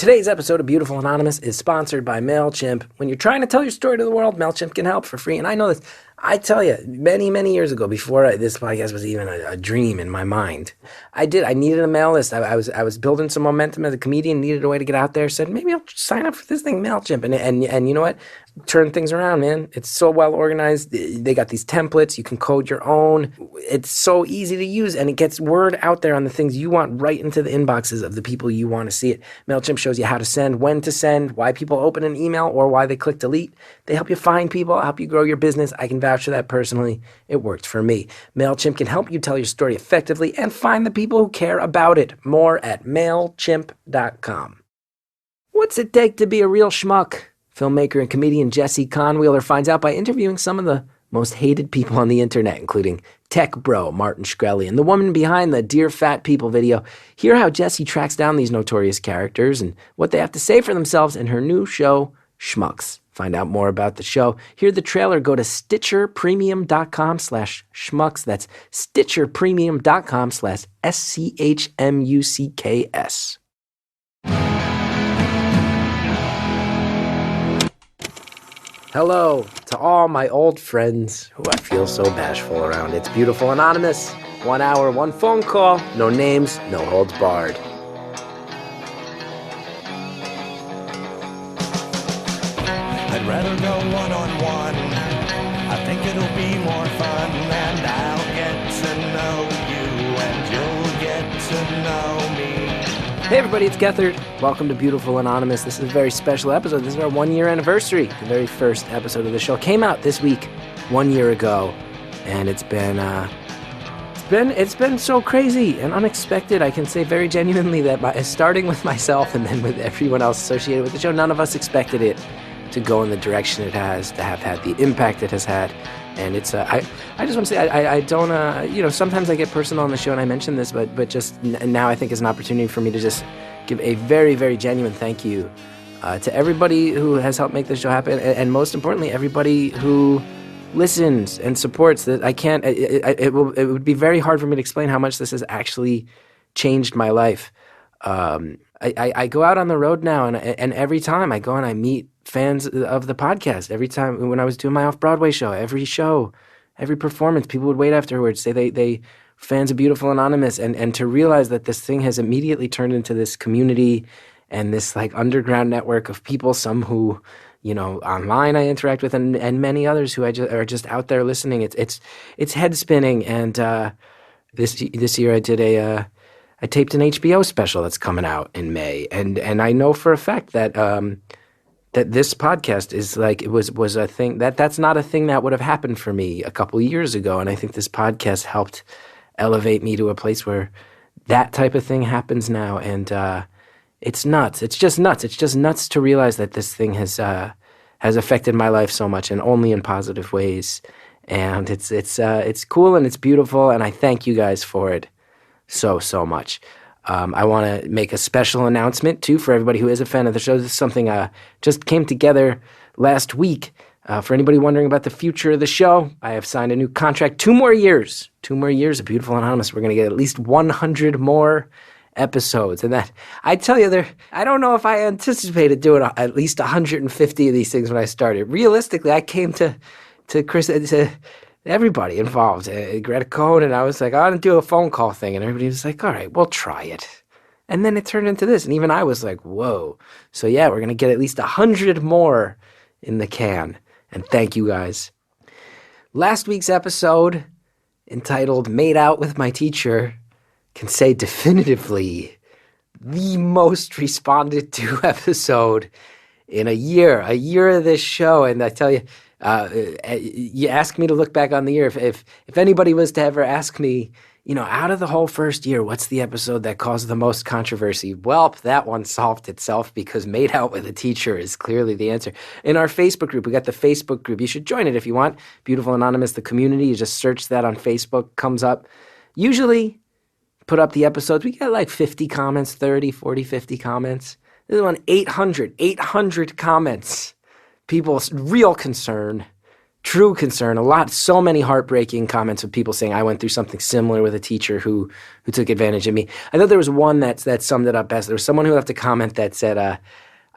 Today's episode of Beautiful Anonymous is sponsored by MailChimp. When you're trying to tell your story to the world, MailChimp can help for free. And I know this. I tell you, many, many years ago, before this podcast was even a dream in my mind, I needed a mail list. I was building some momentum as a comedian, needed a way to get out there. Said, maybe I'll sign up for this thing, MailChimp. And you know what? Turn things around, man. It's so well organized. They got these templates. You can code your own. It's so easy to use, and it gets word out there on the things you want right into the inboxes of the people you want to see it. MailChimp shows you how to send, when to send, why people open an email, or why they click delete. They help you find people, help you grow your business. I can vouch for that personally. It worked for me. MailChimp can help you tell your story effectively and find the people who care about it. More at MailChimp.com. What's it take to be a real schmuck? Filmmaker and comedian Jesse Conwheeler finds out by interviewing some of the most hated people on the internet, including tech bro Martin Shkreli and the woman behind the Dear Fat People video. Hear how Jesse tracks down these notorious characters and what they have to say for themselves in her new show, Schmucks. Find out more about the show. Hear the trailer. Go to StitcherPremium.com/schmucks. That's StitcherPremium.com/SCHMUCKS. Hello to all my old friends who I feel so bashful around. It's Beautiful Anonymous. 1 hour, one phone call. No names, no holds barred. I'd rather go one-on-one. I think it'll be more fun, and I'll get to know you, and you'll get to know me. Hey everybody, it's Gethard. Welcome to Beautiful Anonymous. This is a very special episode. This is our 1 year anniversary. The very first episode of the show came out this week, 1 year ago, and it's been so crazy and unexpected. I can say very genuinely that starting with myself and then with everyone else associated with the show, none of us expected it to go in the direction it has, to have had the impact it has had. And it's, I just want to say, I don't, sometimes I get personal on the show and I mention this, but just now I think is an opportunity for me to just give a very, very genuine thank you to everybody who has helped make this show happen. And most importantly, everybody who listens and supports. That I can't, it would be very hard for me to explain how much this has actually changed my life. I go out on the road now and every time I go and I meet fans of the podcast. Every time when I was doing my off-Broadway show, every performance, people would wait afterwards, say they fans of Beautiful Anonymous, and to realize that this thing has immediately turned into this community and this like underground network of people, some who, online I interact with, and many others who are just out there listening. It's head spinning. And this year I did I taped an HBO special that's coming out in May, and I know for a fact that that this podcast is like, it was a thing that's not a thing that would have happened for me a couple years ago. And I think this podcast helped elevate me to a place where that type of thing happens now. And it's nuts. It's just nuts. It's just nuts to realize that this thing has affected my life so much, and only in positive ways. And it's cool and it's beautiful. And I thank you guys for it so much. I want to make a special announcement, too, for everybody who is a fan of the show. This is something just came together last week. For anybody wondering about the future of the show, I have signed a new contract. 2 more years. 2 more years of Beautiful Anonymous. We're going to get at least 100 more episodes. And that, I tell you, I don't know if I anticipated doing at least 150 of these things when I started. Realistically, I came to Chris, to everybody involved, Greta Cohn, and I was like, I want to do a phone call thing, and everybody was like, all right, we'll try it. And then it turned into this, and even I was like, whoa. So yeah, we're going to get at least 100 more in the can, and thank you guys. Last week's episode, entitled Made Out With My Teacher, can say definitively the most responded to episode in a year of this show. And I tell you, you ask me to look back on the year. If anybody was to ever ask me, out of the whole first year, what's the episode that caused the most controversy? Well, that one solved itself, because Made Out With a Teacher is clearly the answer. In our Facebook group, we got the Facebook group. You should join it if you want. Beautiful Anonymous, the community. You just search that on Facebook, comes up. Usually put up the episodes. We get like 50 comments, 30, 40, 50 comments. This is one 800 comments. People's real concern true concern. So many heartbreaking comments of people saying, I went through something similar with a teacher who took advantage of me. I thought there was one that summed it up best. There was someone who left a comment that said,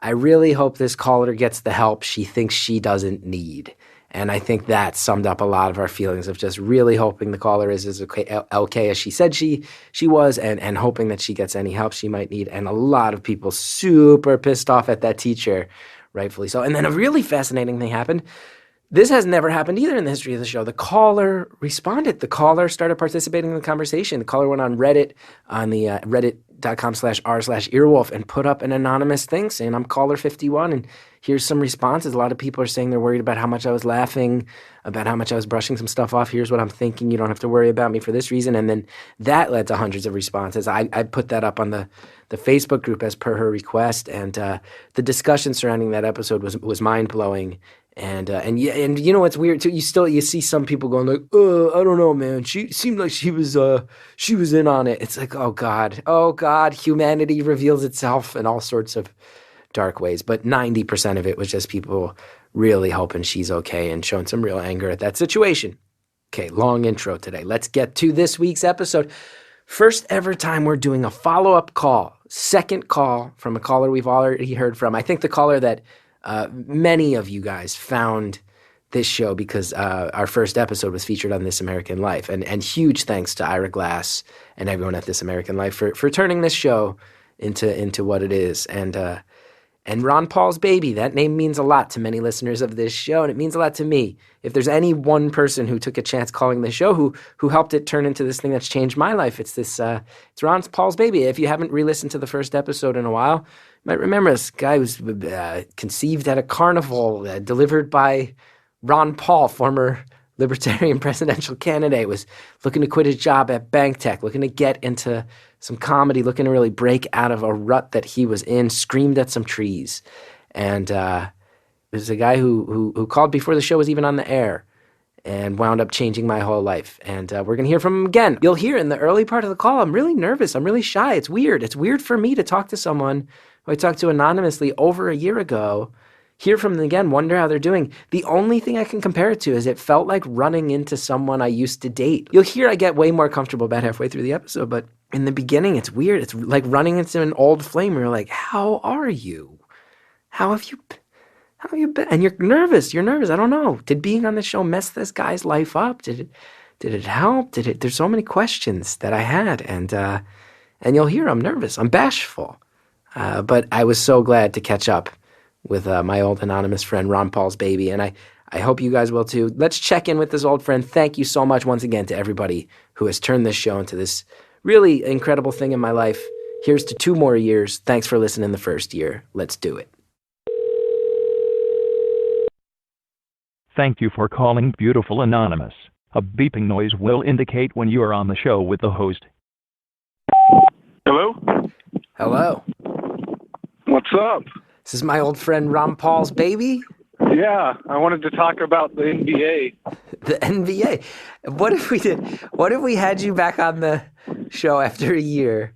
I really hope this caller gets the help she thinks she doesn't need. And I think that summed up a lot of our feelings of just really hoping the caller is as okay as she said she was, and hoping that she gets any help she might need. And a lot of people super pissed off at that teacher, rightfully so. And then a really fascinating thing happened. This has never happened either in the history of the show. The caller responded. The caller started participating in the conversation. The caller went on Reddit, on the reddit.com/r/earwolf, and put up an anonymous thing saying, I'm caller 51, and here's some responses. A lot of people are saying they're worried about how much I was laughing, about how much I was brushing some stuff off. Here's what I'm thinking. You don't have to worry about me for this reason. And then that led to hundreds of responses. I put that up on the Facebook group as per her request, and the discussion surrounding that episode was mind-blowing. And you know what's weird too? You see some people going like, I don't know, man. She seemed like she was in on it. It's like, oh God, humanity reveals itself in all sorts of dark ways. But 90% of it was just people really hoping she's okay and showing some real anger at that situation. Okay, long intro today. Let's get to this week's episode. First ever time we're doing a follow-up call, second call from a caller we've already heard from. I think the caller that many of you guys found this show because our first episode was featured on This American Life. And huge thanks to Ira Glass and everyone at This American Life for turning this show into what it is. And Ron Paul's baby, that name means a lot to many listeners of this show, and it means a lot to me. If there's any one person who took a chance calling this show who helped it turn into this thing that's changed my life, it's Ron Paul's baby. If you haven't re-listened to the first episode in a while, you might remember this guy was conceived at a carnival, delivered by Ron Paul, former Libertarian presidential candidate, was looking to quit his job at Bank Tech, looking to get into some comedy, looking to really break out of a rut that he was in, screamed at some trees. And it was a guy who called before the show was even on the air and wound up changing my whole life. And we're going to hear from him again. You'll hear in the early part of the call, I'm really nervous. I'm really shy. It's weird. It's weird for me to talk to someone who I talked to anonymously over a year ago, hear from them again, wonder how they're doing. The only thing I can compare it to is it felt like running into someone I used to date. You'll hear I get way more comfortable about halfway through the episode, but in the beginning, it's weird. It's like running into an old flame where you're like, how are you? How have you been? And you're nervous. I don't know. Did being on the show mess this guy's life up? Did it help? There's so many questions that I had, and you'll hear I'm nervous. I'm bashful. But I was so glad to catch up with my old anonymous friend, Ron Paul's baby, and I hope you guys will too. Let's check in with this old friend. Thank you so much once again to everybody who has turned this show into this really incredible thing in my life. Here's to 2 more years. Thanks for listening the first year. Let's do it. Thank you for calling Beautiful Anonymous. A beeping noise will indicate when you are on the show with the host. Hello? Hello. What's up? This is my old friend Ron Paul's baby. Yeah, I wanted to talk about the NBA. The NBA. What if we had you back on the show after a year,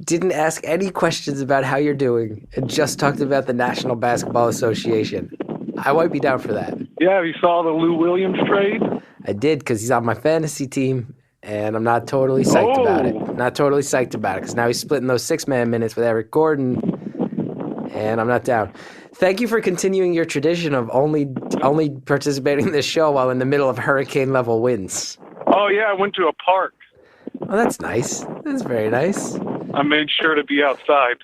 didn't ask any questions about how you're doing, and just talked about the National Basketball Association? I might be down for that. Yeah, you saw the Lou Williams trade? I did, because he's on my fantasy team, and I'm not totally psyched about it. Not totally psyched about it, because now he's splitting those 6-man minutes with Eric Gordon, and I'm not down. Thank you for continuing your tradition of only participating in this show while in the middle of hurricane-level winds. Oh, yeah, I went to a park. Oh, that's nice. That's very nice. I made sure to be outside.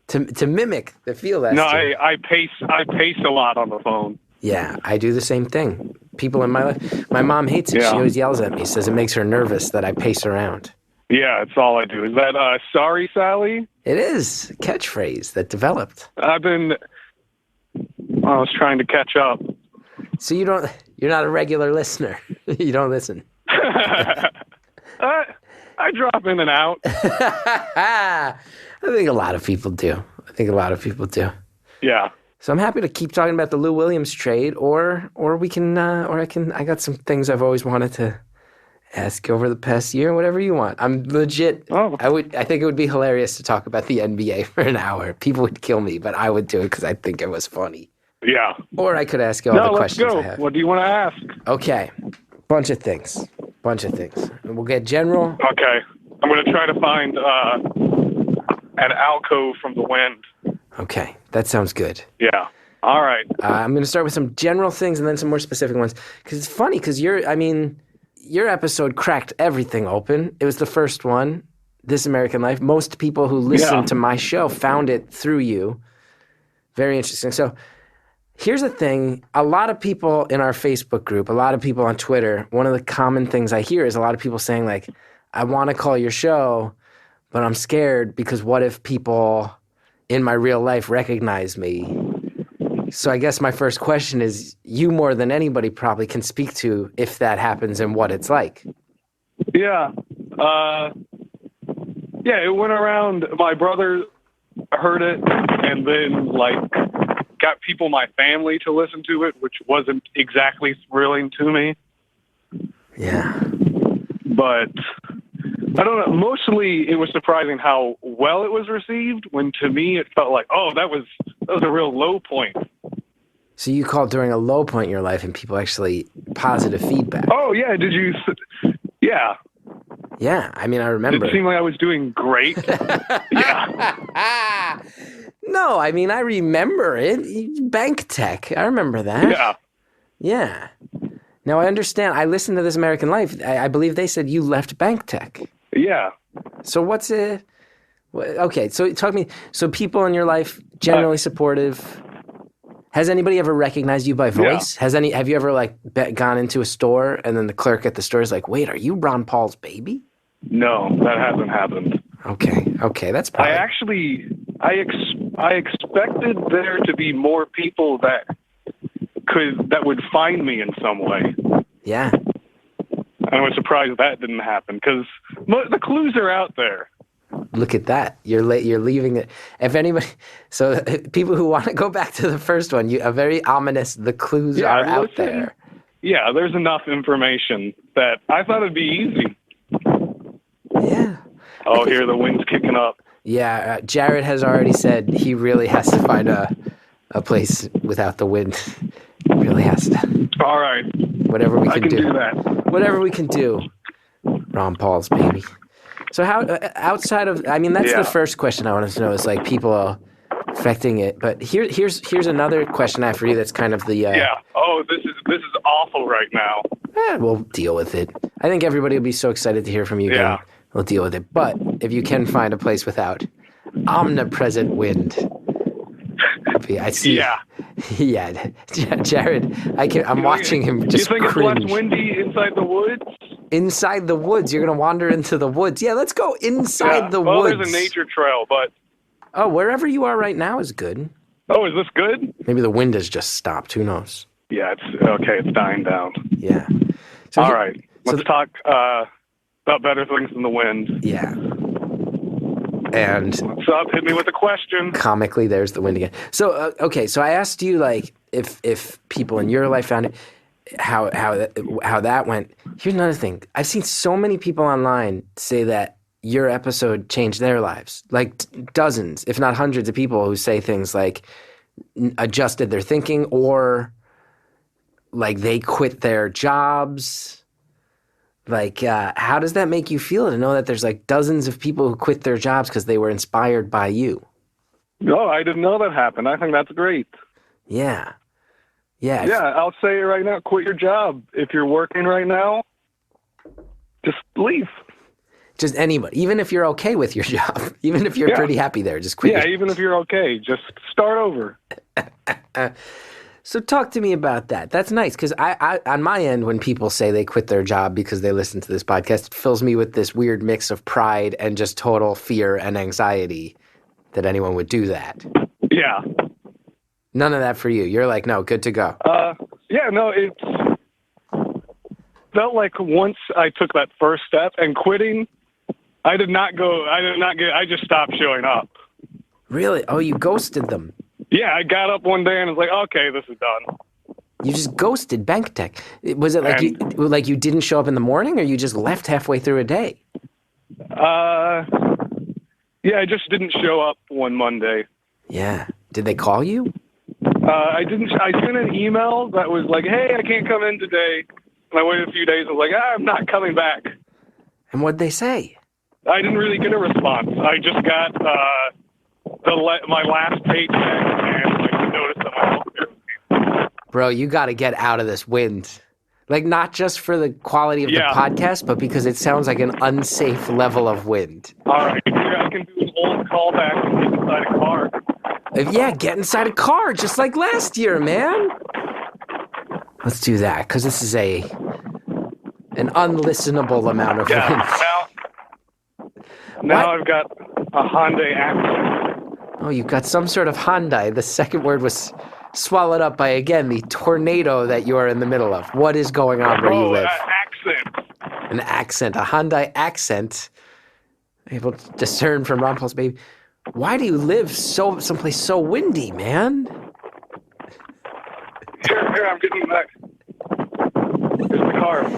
To mimic the feel that. No, I pace a lot on the phone. Yeah, I do the same thing. People in my life, my mom hates it. Yeah. She always yells at me, says it makes her nervous that I pace around. Yeah, that's all I do. Is that sorry, Sally? It is a catchphrase that developed. I was trying to catch up. So you're not a regular listener. You don't listen. I drop in and out. I think a lot of people do. Yeah. So I'm happy to keep talking about the Lou Williams trade, or we can, I got some things I've always wanted to ask over the past year, whatever you want. I'm legit. Oh. I think it would be hilarious to talk about the NBA for an hour. People would kill me, but I would do it because I think it was funny. Yeah. Or I could ask you all No, the let's questions go. I have. What do you want to ask? Okay. Bunch of things. We'll get general. Okay. I'm going to try to find an alcove from the wind. Okay. That sounds good. Yeah. All right. I'm going to start with some general things and then some more specific ones. Because it's funny, because your episode cracked everything open. It was the first one, This American Life. Most people who listen to my show found it through you. Very interesting. So here's the thing. A lot of people in our Facebook group, a lot of people on Twitter, one of the common things I hear is a lot of people saying, like, I want to call your show, but I'm scared because what if people in my real life recognize me? So I guess my first question is, you more than anybody probably can speak to if that happens and what it's like. Yeah. Yeah, it went around. My brother heard it and then, like, got people in my family to listen to it, which wasn't exactly thrilling to me. Yeah. But I don't know. Mostly it was surprising how well it was received, when to me it felt like, oh, that was a real low point. So you called during a low point in your life and people actually positive feedback. Oh, yeah. Did you? Yeah. Yeah. I mean, I remember. Did it seem like I was doing great? Yeah. No, I mean, I remember it. Bank tech. I remember that. Yeah. Yeah. Now, I understand. I listened to This American Life. I believe they said you left bank tech. Yeah. So what's it? Okay, so talk to me. So people in your life, generally supportive. Has anybody ever recognized you by voice? Yeah. Have you ever gone into a store and then the clerk at the store is like, wait, are you Ron Paul's baby? No, that hasn't happened. Okay, that's probably... I expected there to be more people that would find me in some way. Yeah. I was surprised that didn't happen because the clues are out there. Look at that. You're leaving it. If anybody, so people who want to go back to the first one, a very ominous, the clues are out there. Yeah, there's enough information that I thought it'd be easy. Yeah. Oh, here the wind's kicking up. Yeah, Jared has already said he really has to find a place without the wind. He really has to. All right. Whatever we can do. I can do that. Whatever we can do. Ron Paul's baby. So how, outside of, I mean, that's the first question I wanted to know is like people affecting it. But here's another question I have for you that's kind of the... yeah. Oh, this is awful right now. We'll deal with it. I think everybody will be so excited to hear from you again. Yeah. We'll deal with it. But if you can find a place without omnipresent wind, I see. Yeah. Yeah, Jared. I'm watching him just cringe. You think cringe. it's less windy inside the woods? Inside the woods, you're gonna wander into the woods. Yeah, let's go inside the woods. There's a nature trail, but wherever you are right now is good. Oh, is this good? Maybe the wind has just stopped. Who knows? Yeah, it's okay. It's dying down. Yeah. So all right. Let's talk about better things than the wind. Yeah. And what's up? Hit me with a question. Comically, there's the wind again. So okay, so I asked you like if people in your life found it, how that went. Here's another thing. I've seen so many people online say that your episode changed their lives. Like dozens, if not hundreds of people who say things like adjusted their thinking or like they quit their jobs. Like, how does that make you feel to know that there's like dozens of people who quit their jobs because they were inspired by you? No, I didn't know that happened. I think that's great. Yeah. Yeah, I'll say it right now. Quit your job. If you're working right now, just leave. Just anybody. Even if you're okay with your job. Even if you're pretty happy there, just quit. Yeah, even if you're okay, just start over. So talk to me about that. That's nice because I on my end, when people say they quit their job because they listen to this podcast, it fills me with this weird mix of pride and just total fear and anxiety that anyone would do that. Yeah. None of that for you. You're like, no, good to go. Yeah, no, it felt like once I took that first step and quitting, I just stopped showing up. Really? Oh, you ghosted them. Yeah, I got up one day and was like, okay, this is done. You just ghosted Bank Tech. Was it like you didn't show up in the morning or you just left halfway through a day? Yeah, I just didn't show up one Monday. Yeah. Did they call you? I didn't. I sent an email that was like, "Hey, I can't come in today." And I waited a few days. I was like, "I'm not coming back." And what'd they say? I didn't really get a response. I just got my last paycheck and like notice that my healthcare. Bro, you got to get out of this wind. Like, not just for the quality of the podcast, but because it sounds like an unsafe level of wind. All right, I can do an old callback and get inside a car. Yeah, get inside a car, just like last year, man. Let's do that, because this is an unlistenable amount of wind. Now I've got a Hyundai Accent. Oh, you've got some sort of Hyundai. The second word was swallowed up by, again, the tornado that you are in the middle of. What is going on where you live? Accent. An accent, a Hyundai accent. Able to discern from Ron Paul's baby. Why do you live someplace so windy, man? Here, I'm getting back. Here's the car.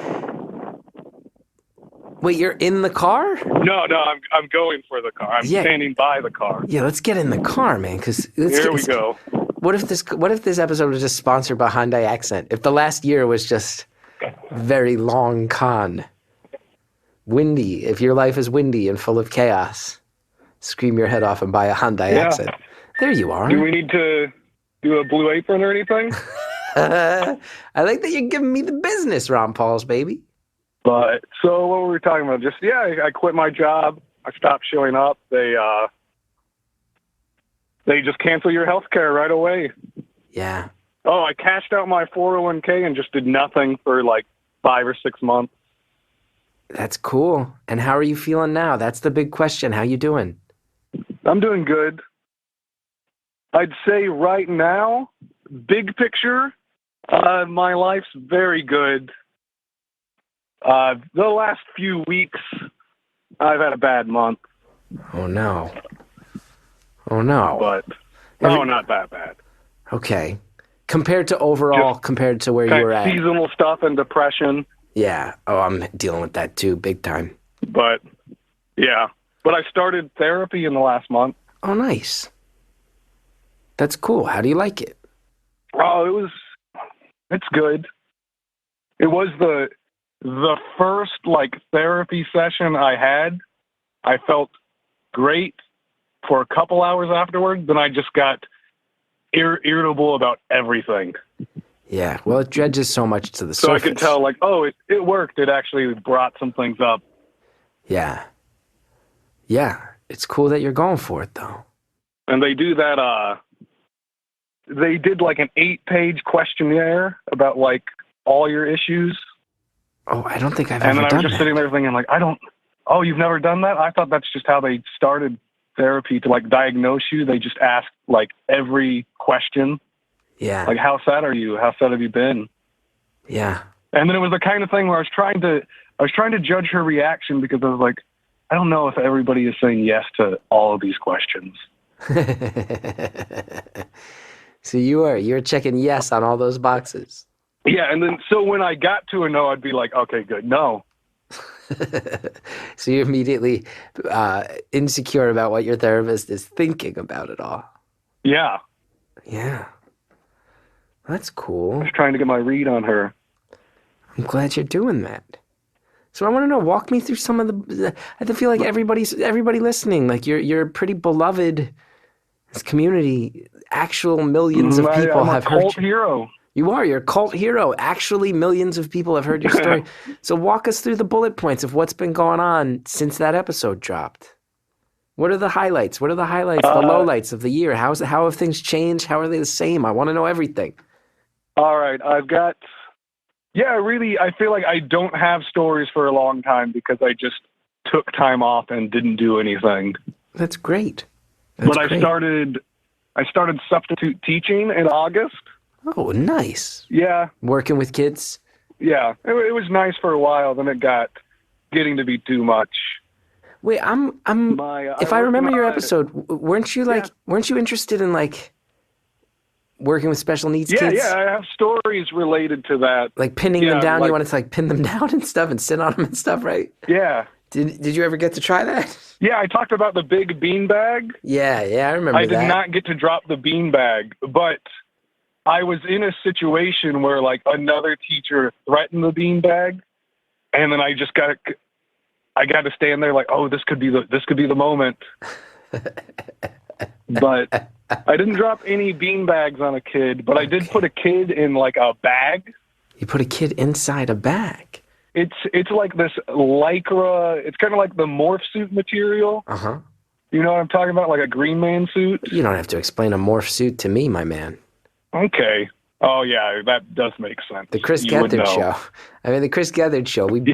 Wait, you're in the car? No, I'm going for the car. I'm standing by the car. Yeah, let's get in the car, man. Here we go. What if this episode was just sponsored by Hyundai Accent? If the last year was just very long con, windy. If your life is windy and full of chaos, scream your head off and buy a Hyundai Accent. There you are. Do we need to do a Blue Apron or anything? I like that you're giving me the business, Ron Paul's baby. But so what were we talking about? Just I quit my job. I stopped showing up. They just cancel your health care right away. Yeah. Oh, I cashed out my 401k and just did nothing for like 5 or 6 months. That's cool. And how are you feeling now? That's the big question. How you doing? I'm doing good. I'd say right now, big picture, my life's very good. The last few weeks, I've had a bad month. Oh, no. Oh, no. But, no, not that bad. Okay. Compared to overall, compared to where you were at. Seasonal stuff and depression. Yeah. Oh, I'm dealing with that too, big time. But, yeah. But I started therapy in the last month. Oh, nice. That's cool. How do you like it? Oh, it's good. It was the first, like, therapy session I had. I felt great for a couple hours afterwards. Then I just got irritable about everything. Yeah, well, it dredges so much to the surface. So I could tell, like, oh, it worked. It actually brought some things up. Yeah. Yeah, it's cool that you're going for it, though. And they do that, they did, like, an 8-page questionnaire about, like, all your issues. Oh, I don't think I've ever done that. And then I was just sitting there thinking, like, oh, you've never done that? I thought that's just how they started therapy, to, like, diagnose you. They just ask, like, every question. Yeah. Like, how sad are you? How sad have you been? Yeah. And then it was the kind of thing where I was trying to judge her reaction, because I was like, I don't know if everybody is saying yes to all of these questions. So you're checking yes on all those boxes. Yeah, and then so when I got to a no, I'd be like, okay, good, no. So you're immediately insecure about what your therapist is thinking about it all. Yeah. Yeah. That's cool. I was trying to get my read on her. I'm glad you're doing that. So I want to know, walk me through some of the I feel like everybody listening, like you're pretty beloved. This community, actual millions of people have heard you. I'm a cult hero. You're a cult hero. Actually, millions of people have heard your story. So walk us through the bullet points of what's been going on since that episode dropped. What are the highlights? The lowlights of the year? How have things changed? How are they the same? I want to know everything. All right, I've got... Yeah, really, I feel like I don't have stories for a long time because I just took time off and didn't do anything. That's great. I started substitute teaching in August. Oh, nice. Yeah. Working with kids? Yeah. It was nice for a while, then it got getting to be too much. Wait, if I remember your episode, weren't you interested in, like, working with special needs kids? Yeah, I have stories related to that. Like pinning them down, you wanted to, like, pin them down and stuff and sit on them and stuff, right? Yeah. Did you ever get to try that? Yeah, I talked about the big bean bag. Yeah, I remember that. I did not get to drop the bean bag, but I was in a situation where like another teacher threatened the beanbag, and then I got to stand there like, oh, this could be the moment. But I didn't drop any beanbags on a kid, but I did put a kid in like a bag. You put a kid inside a bag? It's like this lycra. It's kind of like the morph suit material. Uh-huh. You know what I'm talking about? Like a Green Man suit? You don't have to explain a morph suit to me, my man. Okay. Oh, yeah, that does make sense. The Chris Gethard Show. I mean, the Chris Gethard Show, we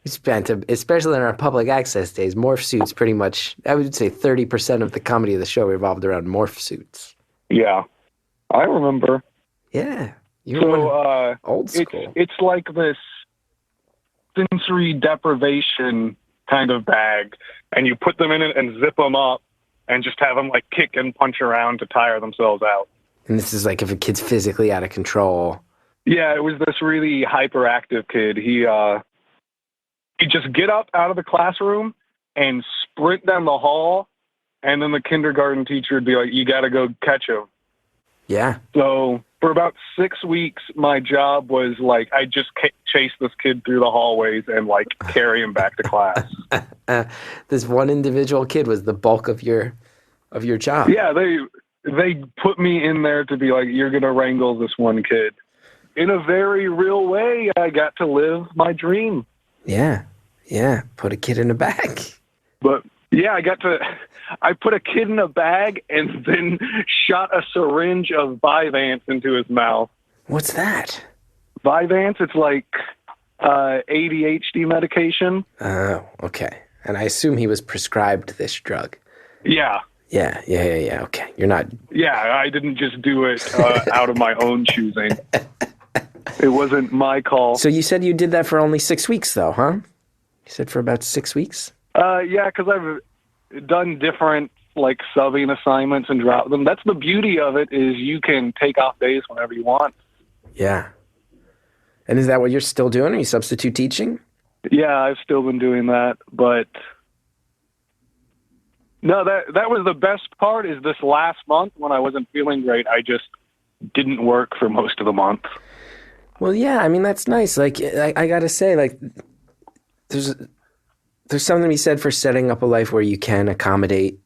spent, especially in our public access days, morph suits pretty much, I would say 30% of the comedy of the show revolved around morph suits. Yeah. I remember. Yeah. You were old school. It's like this sensory deprivation kind of bag, and you put them in it and zip them up and just have them like kick and punch around to tire themselves out. And this is like if a kid's physically out of control. Yeah, it was this really hyperactive kid. He'd just get up out of the classroom and sprint down the hall, and then the kindergarten teacher would be like, you got to go catch him. Yeah. So for about 6 weeks, my job was like, I just chase this kid through the hallways and like carry him back to class. This one individual kid was the bulk of your job. Yeah, they put me in there to be like, you're going to wrangle this one kid. In a very real way, I got to live my dream. Yeah. Yeah. Put a kid in a bag. But yeah, I put a kid in a bag and then shot a syringe of Vyvanse into his mouth. What's that? Vyvanse, it's like ADHD medication. Oh, okay. And I assume he was prescribed this drug. Yeah. Yeah. Okay. You're not... Yeah, I didn't just do it out of my own choosing. It wasn't my call. So you said you did that for only 6 weeks, though, huh? You said for about 6 weeks? Yeah, because I've done different, like, subbing assignments and dropped them. That's the beauty of it, is you can take off days whenever you want. Yeah. And is that what you're still doing? Are you substitute teaching? Yeah, I've still been doing that, but... No, that was the best part, is this last month when I wasn't feeling great, I just didn't work for most of the month. Well, yeah, I mean, that's nice. Like, I gotta say, like, there's something to be said for setting up a life where you can accommodate.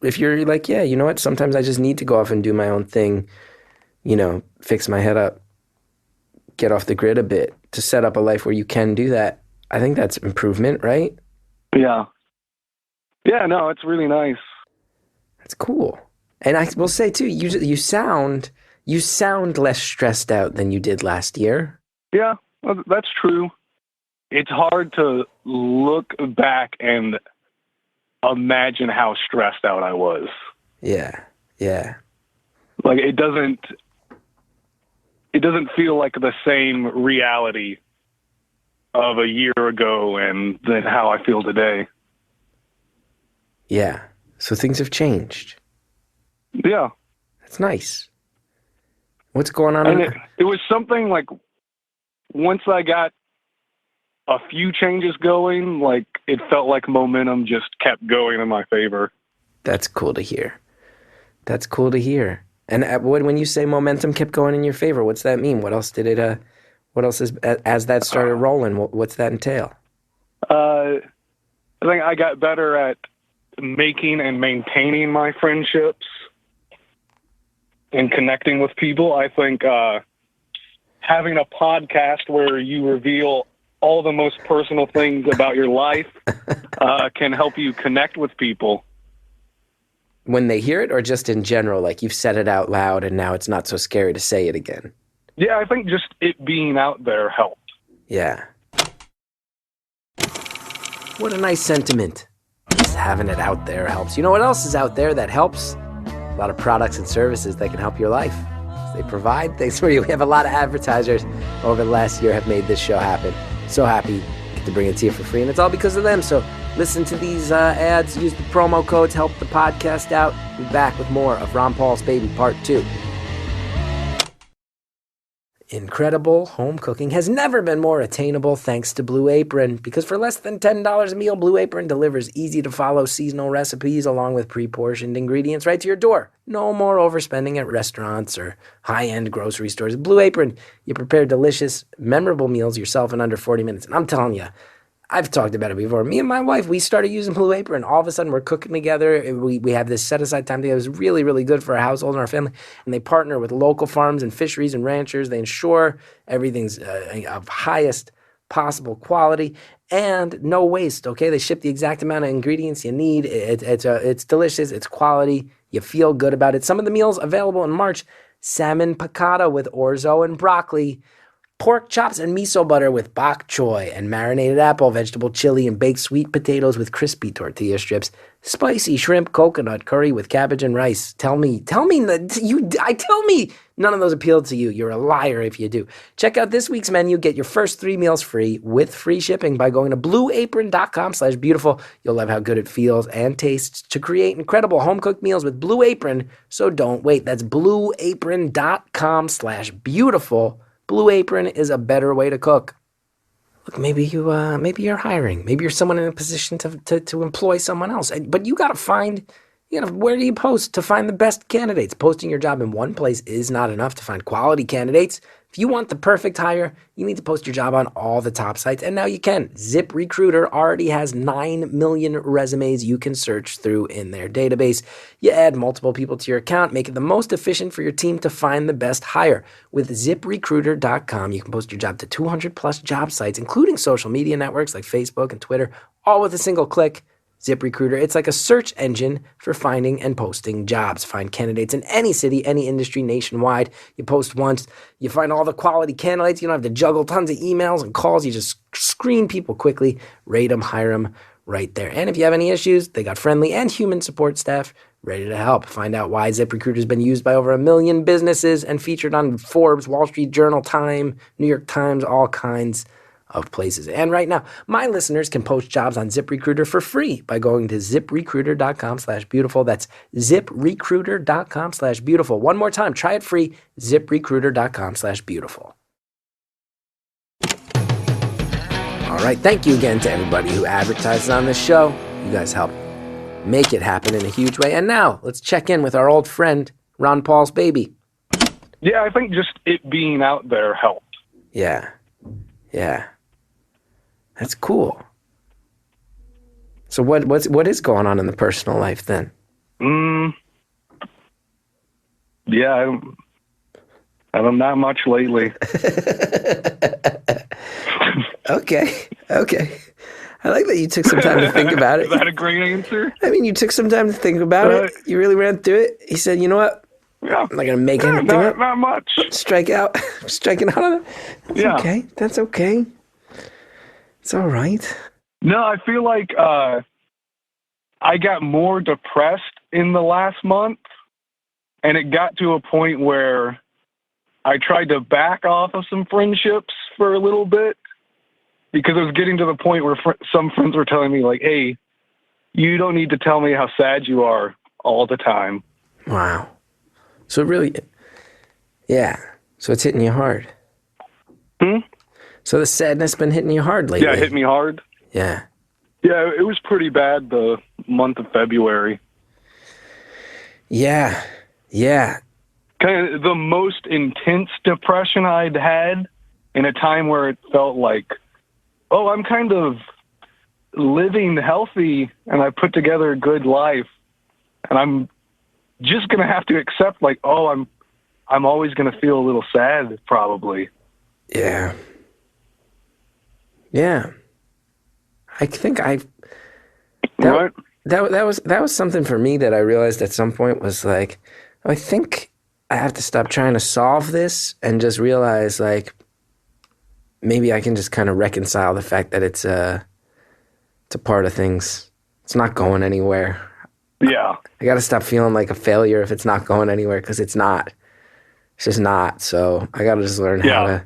If you're like, yeah, you know what, sometimes I just need to go off and do my own thing, you know, fix my head up, get off the grid a bit, to set up a life where you can do that. I think that's improvement, right? Yeah. Yeah, no, it's really nice. That's cool. And I will say, too, you sound less stressed out than you did last year. Yeah, that's true. It's hard to look back and imagine how stressed out I was. Yeah. Like, it doesn't feel like the same reality of a year ago and then how I feel today. Yeah. So things have changed. Yeah. That's nice. What's going on? And it was something like, once I got a few changes going, like, it felt like momentum just kept going in my favor. That's cool to hear. And when you say momentum kept going in your favor, what's that mean? What else did it, as that started rolling, what's that entail? I think I got better at making and maintaining my friendships and connecting with people. I think having a podcast where you reveal all the most personal things about your life can help you connect with people. When they hear it, or just in general, like you've said it out loud and now it's not so scary to say it again? Yeah, I think just it being out there helped. Yeah. What a nice sentiment. Just having it out there helps. You know what else is out there that helps? A lot of products and services that can help your life. They provide things for you. We have a lot of advertisers over the last year have made this show happen. So happy to bring it to you for free, and it's all because of them. So listen to these ads, use the promo codes, help the podcast out. We'll be back with more of Ron Paul's Baby Part 2. Incredible home cooking has never been more attainable thanks to Blue Apron. Because for less than $10 a meal, Blue Apron delivers easy-to-follow seasonal recipes along with pre-portioned ingredients right to your door. No more overspending at restaurants or high-end grocery stores. Blue Apron, you prepare delicious, memorable meals yourself in under 40 minutes. And I'm telling you, I've talked about it before. Me and my wife, we started using Blue Apron. All of a sudden, we're cooking together. We have this set-aside time together. It was really, really good for our household and our family. And they partner with local farms and fisheries and ranchers. They ensure everything's of highest possible quality and no waste, okay? They ship the exact amount of ingredients you need. It's delicious. It's quality. You feel good about it. Some of the meals available in March: salmon piccata with orzo and broccoli, pork chops and miso butter with bok choy, and marinated apple, vegetable chili, and baked sweet potatoes with crispy tortilla strips, spicy shrimp coconut curry with cabbage and rice. Tell me none of those appeal to you. You're a liar if you do. Check out this week's menu. Get your first 3 meals free with free shipping by going to blueapron.com/beautiful. You'll love how good it feels and tastes to create incredible home-cooked meals with Blue Apron, so don't wait. That's blueapron.com/beautiful. Blue Apron is a better way to cook. Look, maybe you're hiring. Maybe you're someone in a position to employ someone else. But where do you post to find the best candidates? Posting your job in one place is not enough to find quality candidates. If you want the perfect hire, you need to post your job on all the top sites, and now you can. ZipRecruiter already has 9 million resumes you can search through in their database. You add multiple people to your account, make it the most efficient for your team to find the best hire. With ZipRecruiter.com, you can post your job to 200-plus job sites, including social media networks like Facebook and Twitter, all with a single click. ZipRecruiter, it's like a search engine for finding and posting jobs. Find candidates in any city, any industry, nationwide. You post once, you find all the quality candidates. You don't have to juggle tons of emails and calls. You just screen people quickly, rate them, hire them right there. And if you have any issues, they got friendly and human support staff ready to help. Find out why ZipRecruiter has been used by over 1 million businesses and featured on Forbes, Wall Street Journal, Time, New York Times, all kinds of places. And right now, my listeners can post jobs on ZipRecruiter for free by going to ZipRecruiter.com/beautiful. That's ZipRecruiter.com/beautiful. One more time, try it free, ZipRecruiter.com/beautiful. All right, thank you again to everybody who advertises on this show. You guys help make it happen in a huge way. And now, let's check in with our old friend, Ron Paul's baby. Yeah, I think just it being out there helped. Yeah. That's cool. So what is going on in the personal life then? Yeah, I don't not much lately. Okay. I like that you took some time to think about it. Is that a great answer? I mean, you took some time to think about it. You really ran through it. He said, you know what? Yeah. I'm not going to make anything up. Not much. Striking out on it. That's okay. It's all right. No, I feel like I got more depressed in the last month, and it got to a point where I tried to back off of some friendships for a little bit because it was getting to the point where some friends were telling me, like, hey, you don't need to tell me how sad you are all the time. Wow. So really, yeah. So it's hitting you hard. So the sadness been hitting you hard lately. Yeah, it hit me hard. Yeah. Yeah, it was pretty bad the month of February. Yeah. Kind of the most intense depression I'd had in a time where it felt like, oh, I'm kind of living healthy and I put together a good life, and I'm just going to have to accept, like, oh, I'm always going to feel a little sad, probably. Yeah. I think that was something for me that I realized at some point was like, I think I have to stop trying to solve this and just realize, like, maybe I can just kind of reconcile the fact that it's a part of things. It's not going anywhere. Yeah. I got to stop feeling like a failure if it's not going anywhere, because it's not. It's just not. So I got to just learn how to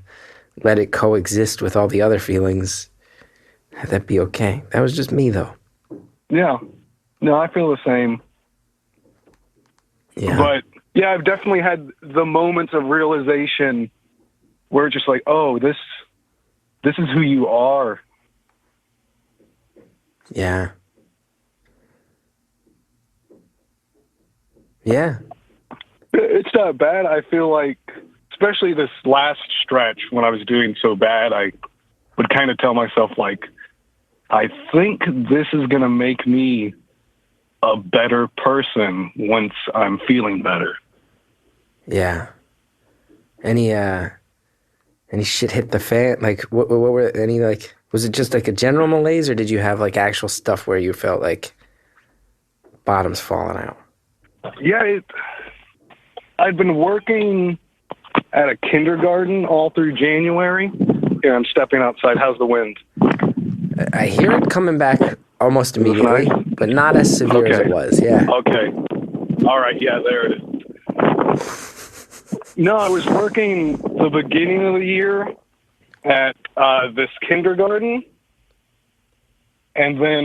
let it coexist with all the other feelings. Have that be okay. That was just me, though. Yeah. No, I feel the same. Yeah. But, yeah, I've definitely had the moments of realization where it's just like, oh, this is who you are. Yeah. Yeah. It's not bad. I feel like, especially this last stretch when I was doing so bad, I would kind of tell myself, like, I think this is going to make me a better person once I'm feeling better. Yeah. Any shit hit the fan? Like, what were any, like, was it just like a general malaise, or did you have like actual stuff where you felt like bottoms falling out? Yeah, I'd been working at a kindergarten all through January. Here, I'm stepping outside. How's the wind? I hear it coming back almost immediately, nice? But not as severe as it was. Yeah. Okay. All right. Yeah, there it is. No, I was working the beginning of the year at this kindergarten. And then,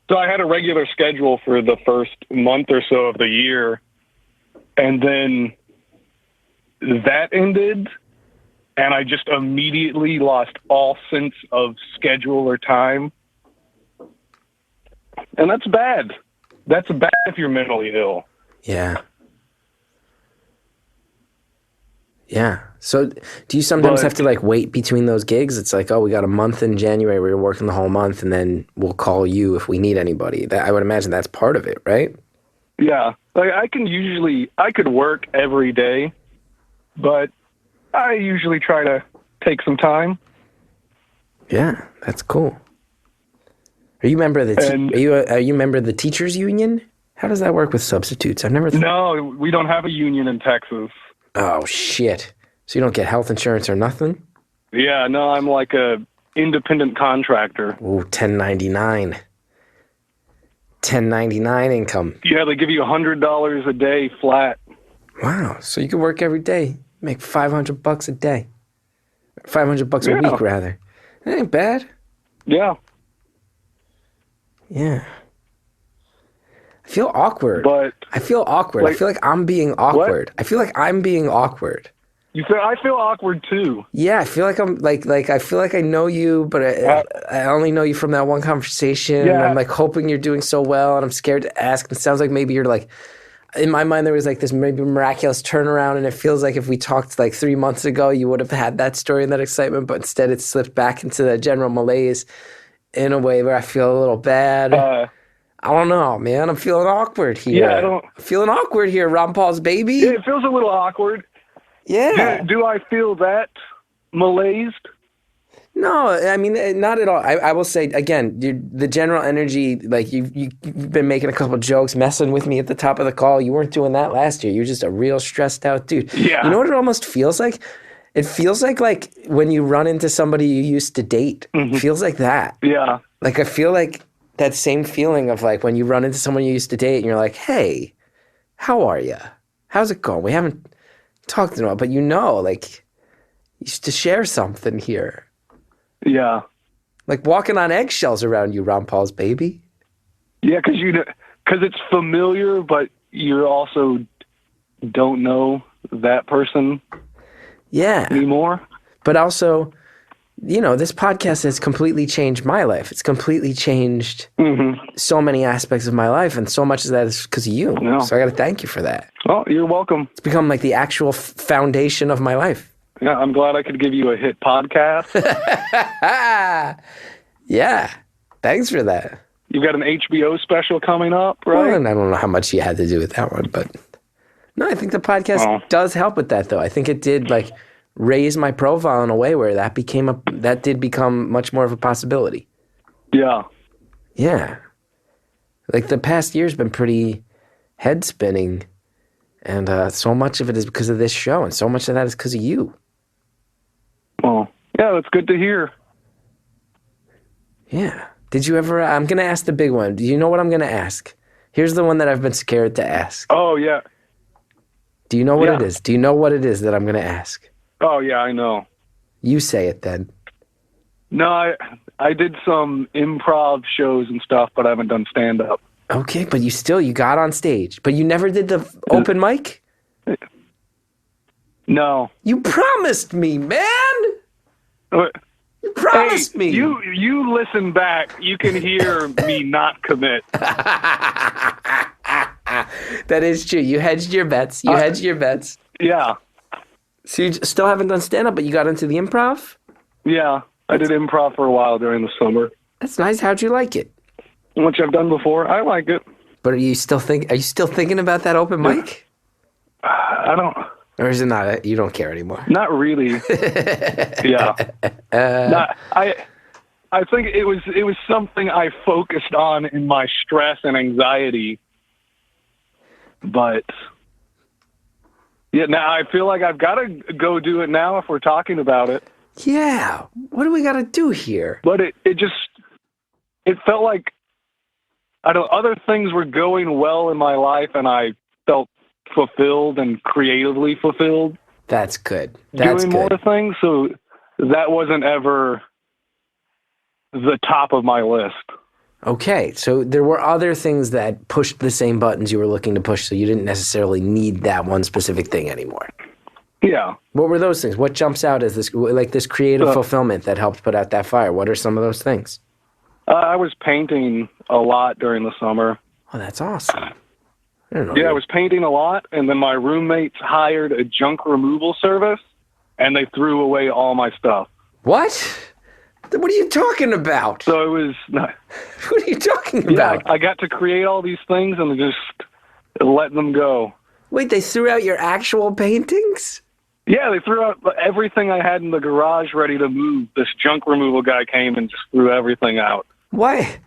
so I had a regular schedule for the first month or so of the year. And then that ended, and I just immediately lost all sense of schedule or time. And that's bad. That's bad if you're mentally ill. Yeah. Yeah. So do you sometimes have to like wait between those gigs? It's like, oh, we got a month in January where you're working the whole month, and then we'll call you if we need anybody. That, I would imagine that's part of it, right? Yeah. Like I could work every day, but I usually try to take some time. Yeah, that's cool. Are you a member of the are you a member of the teachers union? How does that work with substitutes? I've never. No, we don't have a union in Texas. Oh shit! So you don't get health insurance or nothing? Yeah, no, I'm like a independent contractor. Ooh, 1099. 1099 income. Yeah, they give you $100 a day flat. Wow! So you can work every day, make $500 a day, $500 a week rather. That ain't bad. Yeah. Yeah. I feel awkward. But I feel awkward. like, I feel like I'm being awkward. What? I feel like I'm being awkward. I feel awkward too. Yeah, I feel like I'm like I feel like I know you, but I only know you from that one conversation. Yeah. I'm like hoping you're doing so well, and I'm scared to ask. It sounds like maybe you're like, in my mind there was like this maybe miraculous turnaround, and it feels like if we talked like 3 months ago, you would have had that story and that excitement, but instead it slipped back into the general malaise in a way where I feel a little bad. I don't know, man. I'm feeling awkward here. Yeah, I'm feeling awkward here, Ron Paul's baby. Yeah, it feels a little awkward. Yeah. Do I feel that malaised? No, I mean, not at all. I will say, again, the general energy, like you've been making a couple jokes, messing with me at the top of the call. You weren't doing that last year. You're just a real stressed out dude. Yeah. You know what it almost feels like? It feels like when you run into somebody you used to date. It feels like that. Yeah. Like I feel like that same feeling of like when you run into someone you used to date and you're like, hey, how are you? How's it going? We haven't talked in a while, but like you used to share something here. Yeah. Like walking on eggshells around you, Ron Paul's baby. Yeah, because it's familiar, but you also don't know that person anymore. But also, this podcast has completely changed my life. It's completely changed so many aspects of my life, and so much of that is because of you. No. So I got to thank you for that. Oh, you're welcome. It's become like the actual foundation of my life. Yeah, I'm glad I could give you a hit podcast. Yeah, thanks for that. You've got an HBO special coming up, right? Well, and I don't know how much you had to do with that one, but no, I think the podcast does help with that, though. I think it did raise my profile in a way where that did become much more of a possibility. Yeah. Yeah. Like the past year's been pretty head spinning, and so much of it is because of this show, and so much of that is because of you. Well, yeah, that's good to hear. Yeah. Did you ever, I'm going to ask the big one. Do you know what I'm going to ask? Here's the one that I've been scared to ask. Oh, yeah. Do you know what it is? Do you know what it is that I'm going to ask? Oh, yeah, I know. You say it then. No, I did some improv shows and stuff, but I haven't done stand-up. Okay, but you got on stage. But you never did the open mic? No. You promised me, man. What? You promised me. You listen back. You can hear me not commit. That is true. You hedged your bets. Yeah. So you still haven't done stand-up, but you got into the improv? Yeah. I did improv for a while during the summer, That's nice. How'd you like it? which I've done before. I like it. But are you still thinking about that open mic? I don't. Or is it not? You don't care anymore? Not really. Yeah. I think it was something I focused on in my stress and anxiety. But yeah, now I feel like I've got to go do it now if we're talking about it. Yeah. What do we got to do here? But it felt like other things were going well in my life, and I felt fulfilled and creatively fulfilled. That's good. That's doing good. more things, so that wasn't ever the top of my list. Okay, so there were other things that pushed the same buttons you were looking to push, so you didn't necessarily need that one specific thing anymore. Yeah. What were those things? What jumps out as this creative fulfillment that helped put out that fire? What are some of those things? I was painting a lot during the summer. Oh, that's awesome. I was painting a lot, and then my roommates hired a junk removal service, and they threw away all my stuff. What? What are you talking about? So it was... What are you talking about? I got to create all these things and just let them go. Wait, they threw out your actual paintings? Yeah, they threw out everything I had in the garage ready to move. This junk removal guy came and just threw everything out. Why?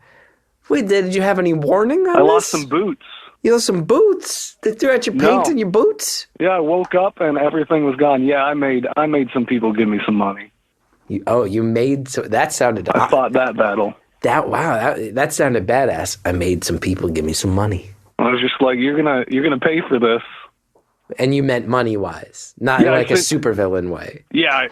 Wait, did you have any warning on this? I lost some boots. You lost some boots? They threw out your paint and your boots? Yeah, I woke up and everything was gone. Yeah, I made some people give me some money. You made... So that sounded... I fought that battle. That sounded badass. I made some people give me some money. I was just like, you're gonna pay for this. And you meant money-wise, not like a supervillain way. Yeah,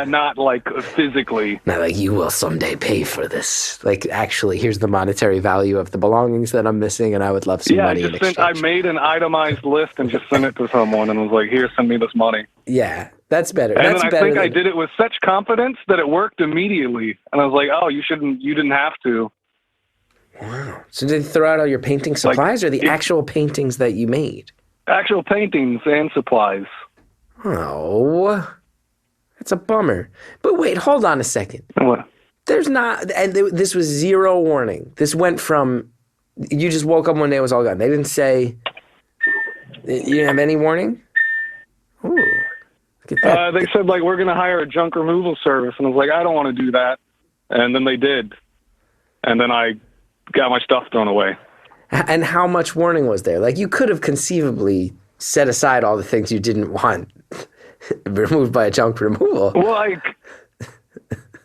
not like physically. Not like, you will someday pay for this. Like, actually, here's the monetary value of the belongings that I'm missing, and I would love some money in exchange. I made an itemized list and just sent it to someone and was like, here, send me this money. Yeah, that's better. And then I think I did it with such confidence that it worked immediately. And I was like, oh, you didn't have to. Wow. So did they throw out all your painting supplies or the actual paintings that you made? Actual paintings and supplies. Oh, that's a bummer. But wait, hold on a second. What? There's not, and this was zero warning. This went from, you just woke up one day, it was all gone. They didn't say, you didn't have any warning? Ooh, look at that. They said, like, we're going to hire a junk removal service. And I was like, I don't want to do that. And then they did. And then I got my stuff thrown away. And how much warning was there? Like, you could have conceivably set aside all the things you didn't want removed by a junk removal. Well,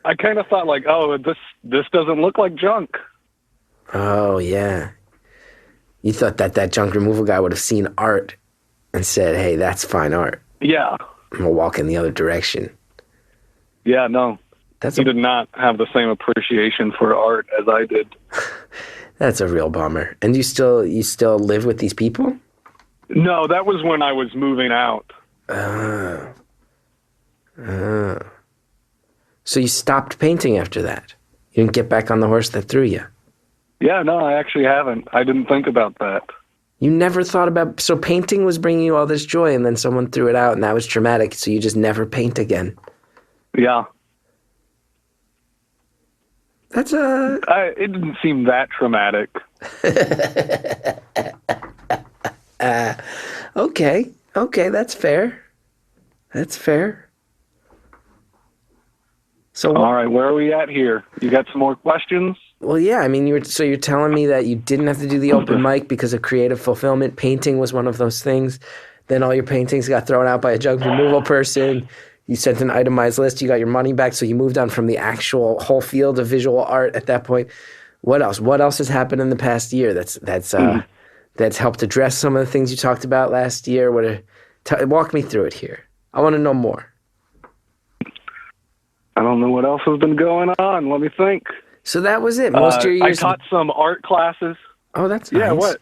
I kind of thought, like, oh, this doesn't look like junk. Oh, yeah. You thought that junk removal guy would have seen art and said, hey, that's fine art. Yeah. I'm going to walk in the other direction. Yeah, no. He did not have the same appreciation for art as I did. That's a real bummer. And you still live with these people? No, that was when I was moving out. So you stopped painting after that? You didn't get back on the horse that threw you? Yeah, no, I actually haven't. I didn't think about that. You never thought about... So painting was bringing you all this joy, and then someone threw it out, and that was traumatic, so you just never paint again. Yeah. That's it didn't seem that traumatic. Okay, that's fair. That's fair. So all right, where are we at here? You got some more questions? Well, yeah. I mean, you're telling me that you didn't have to do the open mic because of creative fulfillment. Painting was one of those things. Then all your paintings got thrown out by a junk removal person. You sent an itemized list. You got your money back, so you moved on from the actual whole field of visual art at that point. What else? What else has happened in the past year that's helped address some of the things you talked about last year? Walk me through it here. I want to know more. I don't know what else has been going on. Let me think. So that was it. Most of your years. I taught some art classes. Oh, that's nice. Yeah. What?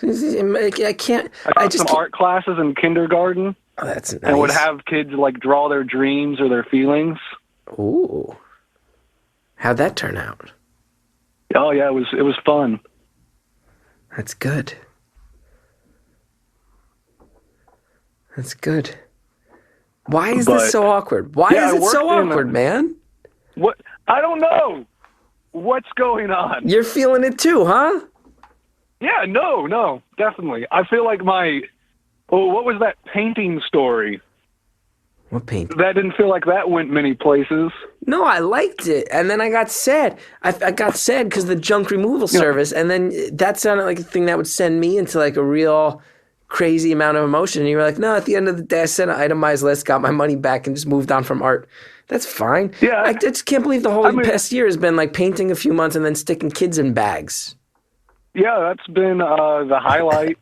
I can't. I taught some art classes in kindergarten. Oh, that's nice. And would have kids like draw their dreams or their feelings. Ooh. How'd that turn out? Oh yeah, it was fun. That's good. That's good. Why is this so awkward? Why is it so awkward, man? What? I don't know. What's going on? You're feeling it too, huh? Yeah, no, definitely. I feel like what was that painting story? What painting? That didn't feel like that went many places. No, I liked it. And then I got sad. I got sad because the junk removal service, and then that sounded like a thing that would send me into like a real crazy amount of emotion. And you were like, no, at the end of the day, I sent an itemized list, got my money back, and just moved on from art. That's fine. Yeah. I just can't believe the whole past year has been like painting a few months and then sticking kids in bags. Yeah, that's been the highlight.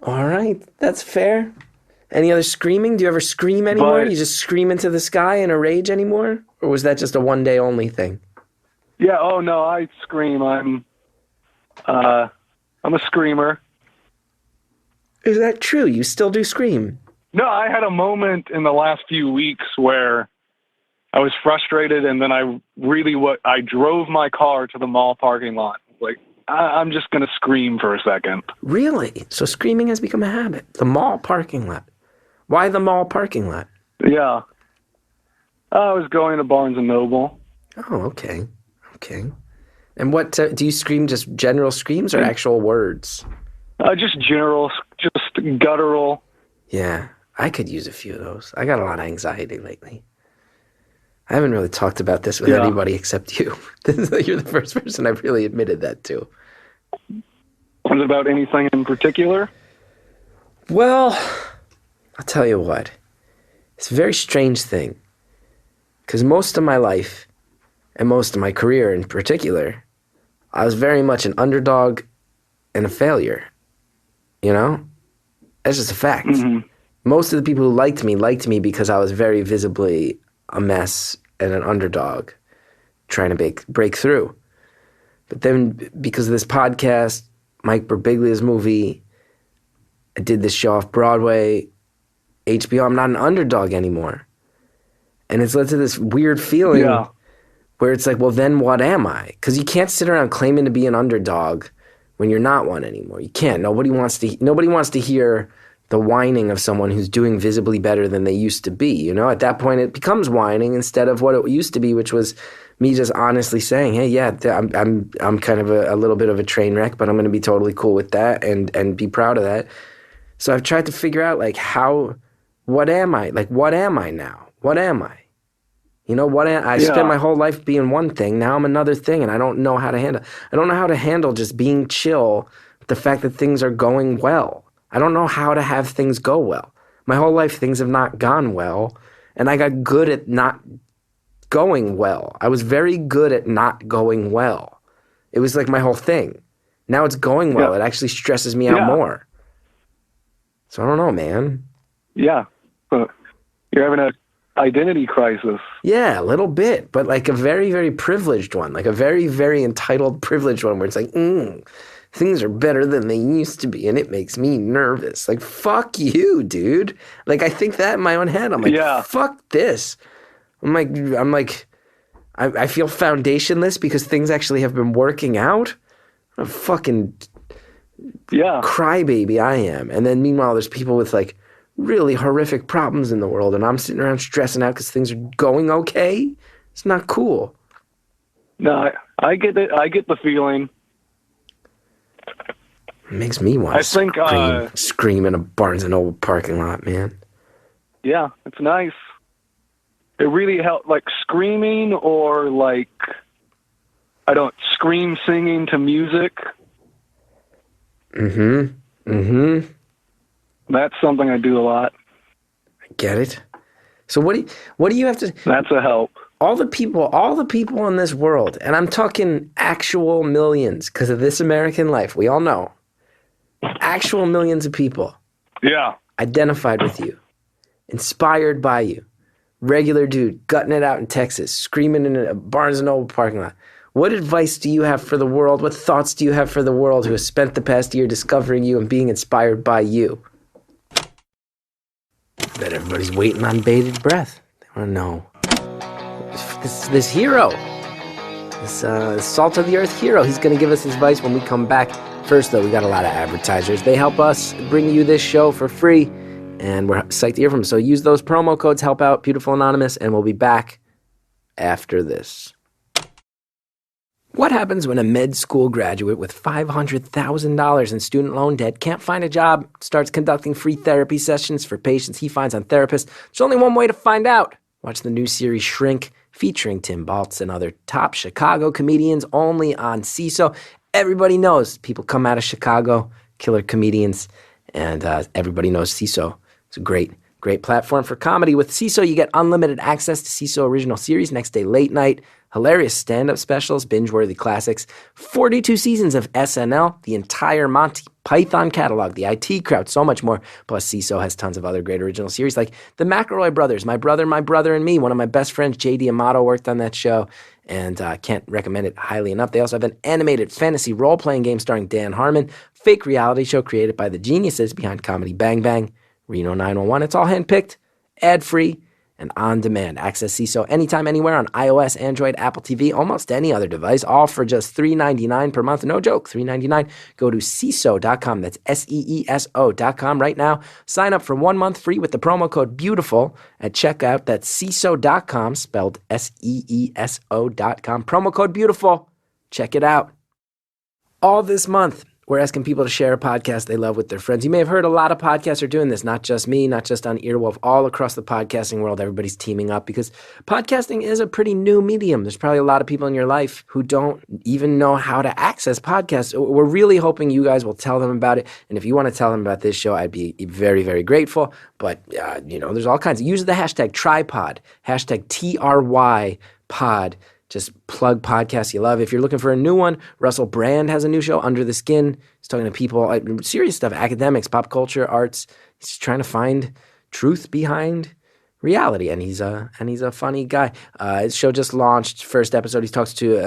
All right, that's fair. Any other screaming? Do you ever scream anymore? You just scream into the sky in a rage anymore? Or was that just a one-day only thing? Yeah, oh no, I scream. I'm a screamer. Is that true? You still do scream? No, I had a moment in the last few weeks where I was frustrated, and then I drove my car to the mall parking lot. Like, I'm just going to scream for a second. Really? So screaming has become a habit. The mall parking lot. Why the mall parking lot? Yeah. I was going to Barnes & Noble. Oh, okay. Okay. And what, do you scream just general screams or actual words? Just general, just guttural. Yeah, I could use a few of those. I got a lot of anxiety lately. I haven't really talked about this with anybody except you. You're the first person I've really admitted that to. Was it about anything in particular? Well, I'll tell you what. It's a very strange thing. Because most of my life, and most of my career in particular, I was very much an underdog and a failure. You know? That's just a fact. Mm-hmm. Most of the people who liked me because I was very visibly a mess and an underdog trying to break through. But then because of this podcast, Mike Birbiglia's movie, I did this show off Broadway, HBO, I'm not an underdog anymore. And it's led to this weird feeling where it's like, well, then what am I? Because you can't sit around claiming to be an underdog when you're not one anymore. You can't. Nobody wants to hear the whining of someone who's doing visibly better than they used to be. You know, at that point, it becomes whining instead of what it used to be, which was me just honestly saying, hey, yeah, I'm kind of a little bit of a train wreck, but I'm going to be totally cool with that and be proud of that. So I've tried to figure out, like, what am I? Like, what am I now? What am I? You know, I spent my whole life being one thing. Now I'm another thing, and I don't know how to handle. I don't know how to handle just being chill with the fact that things are going well. I don't know how to have things go well. My whole life, things have not gone well, and I got good at not going well. I was very good at not going well. It was like my whole thing. Now it's going well. It actually stresses me out more. So I don't know, man. Yeah. You're having an identity crisis. Yeah, a little bit, but like a very, very privileged one, like a very, very entitled, privileged one where it's like, things are better than they used to be, and it makes me nervous. Like, fuck you, dude. Like, I think that in my own head. I'm like, fuck this. I feel foundationless because things actually have been working out. What a fucking crybaby I am. And then meanwhile, there's people with like really horrific problems in the world, and I'm sitting around stressing out because things are going okay. It's not cool. No, I get it. I get the feeling. It makes me want to scream in a Barnes & Noble parking lot, man. Yeah, it's nice. It really helps, like screaming or like, scream singing to music. That's something I do a lot. I get it. So what do you have to... That's a help. All the people in this world, and I'm talking actual millions because of This American Life, we all know. Actual millions of people. Yeah. Identified with you. Inspired by you. Regular dude, gutting it out in Texas, screaming in a Barnes & Noble parking lot. What advice do you have for the world? What thoughts do you have for the world who has spent the past year discovering you and being inspired by you? Bet everybody's waiting on bated breath. They want to know. This hero, this salt of the earth hero, he's going to give us his advice when we come back. First, though, we got a lot of advertisers. They help us bring you this show for free, and we're psyched to hear from them. So use those promo codes, help out Beautiful Anonymous, and we'll be back after this. What happens when a med school graduate with $500,000 in student loan debt can't find a job, starts conducting free therapy sessions for patients he finds on therapists? There's only one way to find out. Watch the new series Shrink, featuring Tim Baltz and other top Chicago comedians, only on CISO. Everybody knows people come out of Chicago, killer comedians, and everybody knows CISO. It's a great platform for comedy. With CISO, you get unlimited access to CISO original series, Next Day Late Night, hilarious stand-up specials, binge-worthy classics, 42 seasons of SNL, the entire Monty Python catalog, the IT Crowd, so much more. Plus, CISO has tons of other great original series like The McElroy Brothers, My Brother and Me. One of my best friends, J.D. Amato, worked on that show, and can't recommend it highly enough. They also have an animated fantasy role-playing game starring Dan Harmon, fake reality show created by the geniuses behind Comedy Bang Bang, Reno 911. It's all handpicked, ad-free, and on-demand. Access CISO anytime, anywhere on iOS, Android, Apple TV, almost any other device, all for just $3.99 per month. No joke, $3.99. Go to CISO.com. That's SEESO.com right now. Sign up for 1 month free with the promo code BEAUTIFUL at checkout. That's CISO.com, spelled SEESO.com. Promo code BEAUTIFUL. Check it out. All this month, we're asking people to share a podcast they love with their friends. You may have heard a lot of podcasts are doing this, not just me, not just on Earwolf, all across the podcasting world. Everybody's teaming up because podcasting is a pretty new medium. There's probably a lot of people in your life who don't even know how to access podcasts. We're really hoping you guys will tell them about it. And if you want to tell them about this show, I'd be very, very grateful. But, there's all kinds. Use the hashtag tripod, hashtag TRYpod. Just plug podcasts you love. If you're looking for a new one, Russell Brand has a new show, Under the Skin. He's talking to people, serious stuff, academics, pop culture, arts. He's trying to find truth behind reality, and he's a funny guy. His show just launched. First episode, he talks to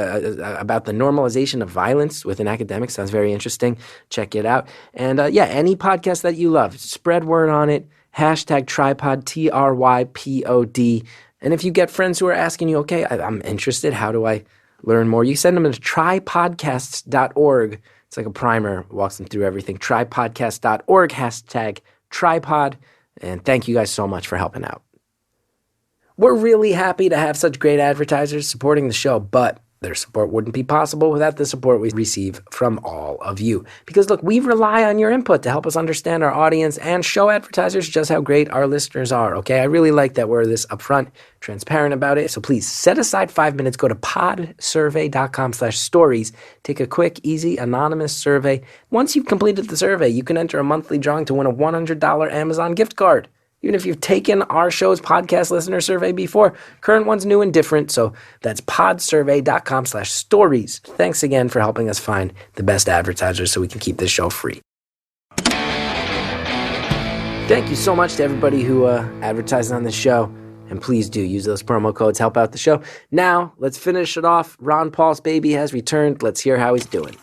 about the normalization of violence within academics. Sounds very interesting. Check it out. And any podcast that you love, spread word on it. Hashtag tripod, TRYPOD. And if you get friends who are asking you, okay, I'm interested, how do I learn more? You send them to trypodcasts.org. It's like a primer, walks them through everything. Trypodcast.org, hashtag tripod. And thank you guys so much for helping out. We're really happy to have such great advertisers supporting the show, but their support wouldn't be possible without the support we receive from all of you. Because look, we rely on your input to help us understand our audience and show advertisers just how great our listeners are, okay? I really like that we're this upfront, transparent about it. So please set aside 5 minutes, go to podsurvey.com/stories. Take a quick, easy, anonymous survey. Once you've completed the survey, you can enter a monthly drawing to win a $100 Amazon gift card. Even if you've taken our show's podcast listener survey before, current one's new and different. So that's podsurvey.com/stories. Thanks again for helping us find the best advertisers so we can keep this show free. Thank you so much to everybody who advertises on this show. And please do use those promo codes, help out the show. Now, let's finish it off. Ron Paul's baby has returned. Let's hear how he's doing.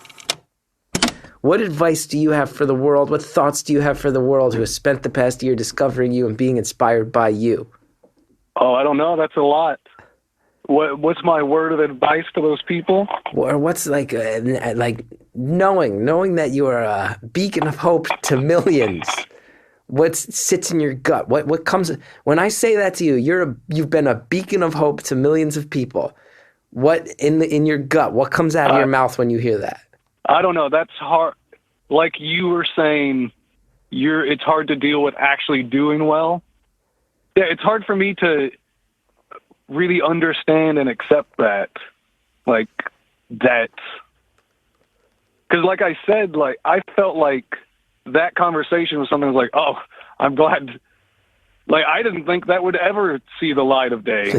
What advice do you have for the world? What thoughts do you have for the world who has spent the past year discovering you and being inspired by you? Oh, I don't know. That's a lot. What's my word of advice to those people? Or what's like knowing that you are a beacon of hope to millions? What sits in your gut? What comes when I say that to you? You've been a beacon of hope to millions of people. What in your gut? What comes out of your mouth when you hear that? I don't know. That's hard. Like you were saying, it's hard to deal with actually doing well. Yeah, it's hard for me to really understand and accept that. Like that. Because like I said, like I felt like that conversation was something like, oh, I'm glad. Like I didn't think that would ever see the light of day.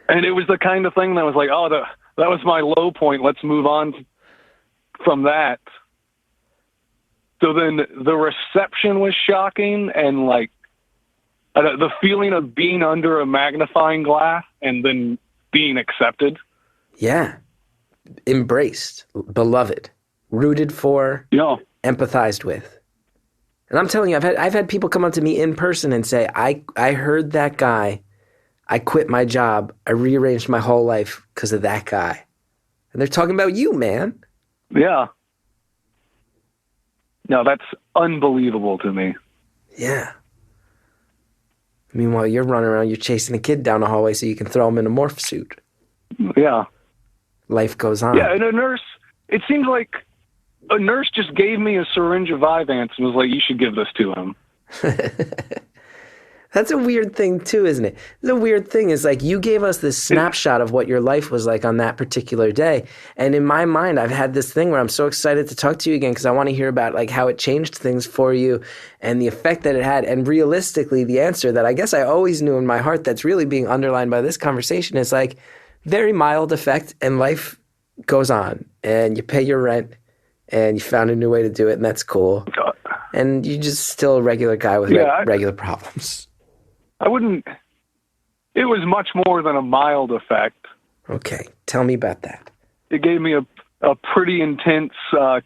And it was the kind of thing that was like, oh, that was my low point. Let's move on from that. So then the reception was shocking, and like the feeling of being under a magnifying glass and then being accepted. Yeah. Embraced, beloved, rooted for, empathized with. And I'm telling you, I've had people come up to me in person and say, I heard that guy. I quit my job. I rearranged my whole life because of that guy. And they're talking about you, man. Yeah. No, that's unbelievable to me. Yeah. Meanwhile, you're running around, you're chasing a kid down the hallway so you can throw him in a morph suit. Yeah. Life goes on. Yeah, and a nurse, it seems like a nurse just gave me a syringe of Vyvanse and was like, you should give this to him. That's a weird thing too, isn't it? The weird thing is like you gave us this snapshot of what your life was like on that particular day. And in my mind, I've had this thing where I'm so excited to talk to you again because I want to hear about like how it changed things for you and the effect that it had. And realistically, the answer that I guess I always knew in my heart that's really being underlined by this conversation is like very mild effect and life goes on and you pay your rent and you found a new way to do it and that's cool. And you're just still a regular guy with regular problems. I wouldn't. It was much more than a mild effect. Okay, tell me about that. It gave me a pretty intense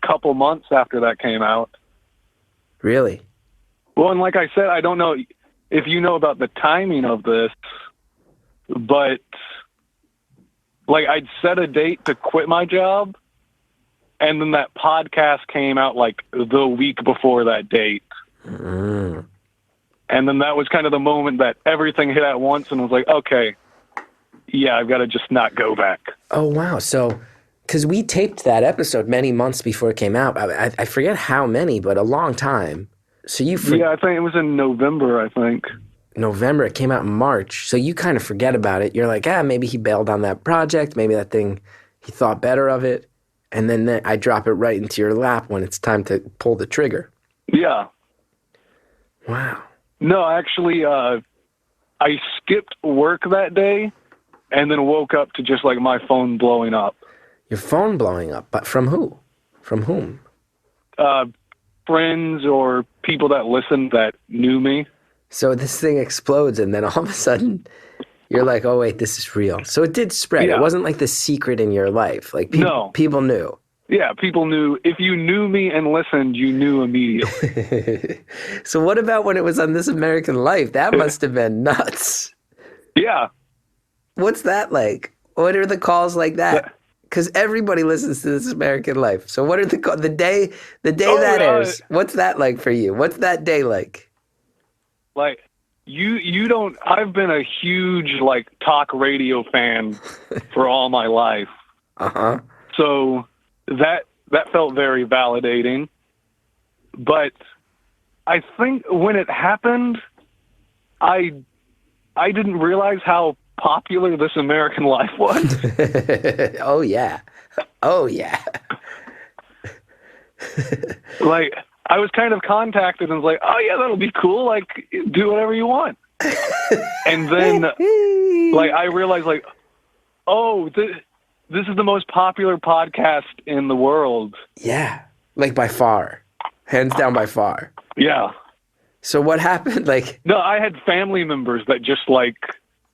couple months after that came out. Really? Well, and like I said, I don't know if you know about the timing of this, but like I'd set a date to quit my job, and then that podcast came out like the week before that date. Mm. And then that was kind of the moment that everything hit at once and was like, okay, yeah, I've got to just not go back. Oh, wow. So, because we taped that episode many months before it came out. I forget how many, but a long time. So yeah, I think it was in November, I think. November. It came out in March. So you kind of forget about it. You're like, maybe he bailed on that project. Maybe that thing, he thought better of it. And then I drop it right into your lap when it's time to pull the trigger. Yeah. Wow. No, actually, I skipped work that day and then woke up to just like my phone blowing up. Your phone blowing up? But from who? From whom? Friends or people that listened that knew me. So this thing explodes and then all of a sudden you're like, oh, wait, this is real. So it did spread. Yeah. It wasn't like the secret in your life. Like people knew. Yeah, people knew. If you knew me and listened, you knew immediately. So what about when it was on This American Life? That must have been nuts. Yeah. What's that like? What are the calls like that? Because everybody listens to This American Life. So what are the day that airs? What's that like for you? What's that day like? Like you don't. I've been a huge like talk radio fan for all my life. Uh-huh. So that felt very validating. But I think when it happened, I didn't realize how popular This American Life was. Oh yeah. Like I was kind of contacted and was like, oh yeah, that'll be cool. Like do whatever you want. And then like I realized like, oh, this is the most popular podcast in the world. Yeah. Like by far. Hands down by far. Yeah. So what happened? Like, no, I had family members that just like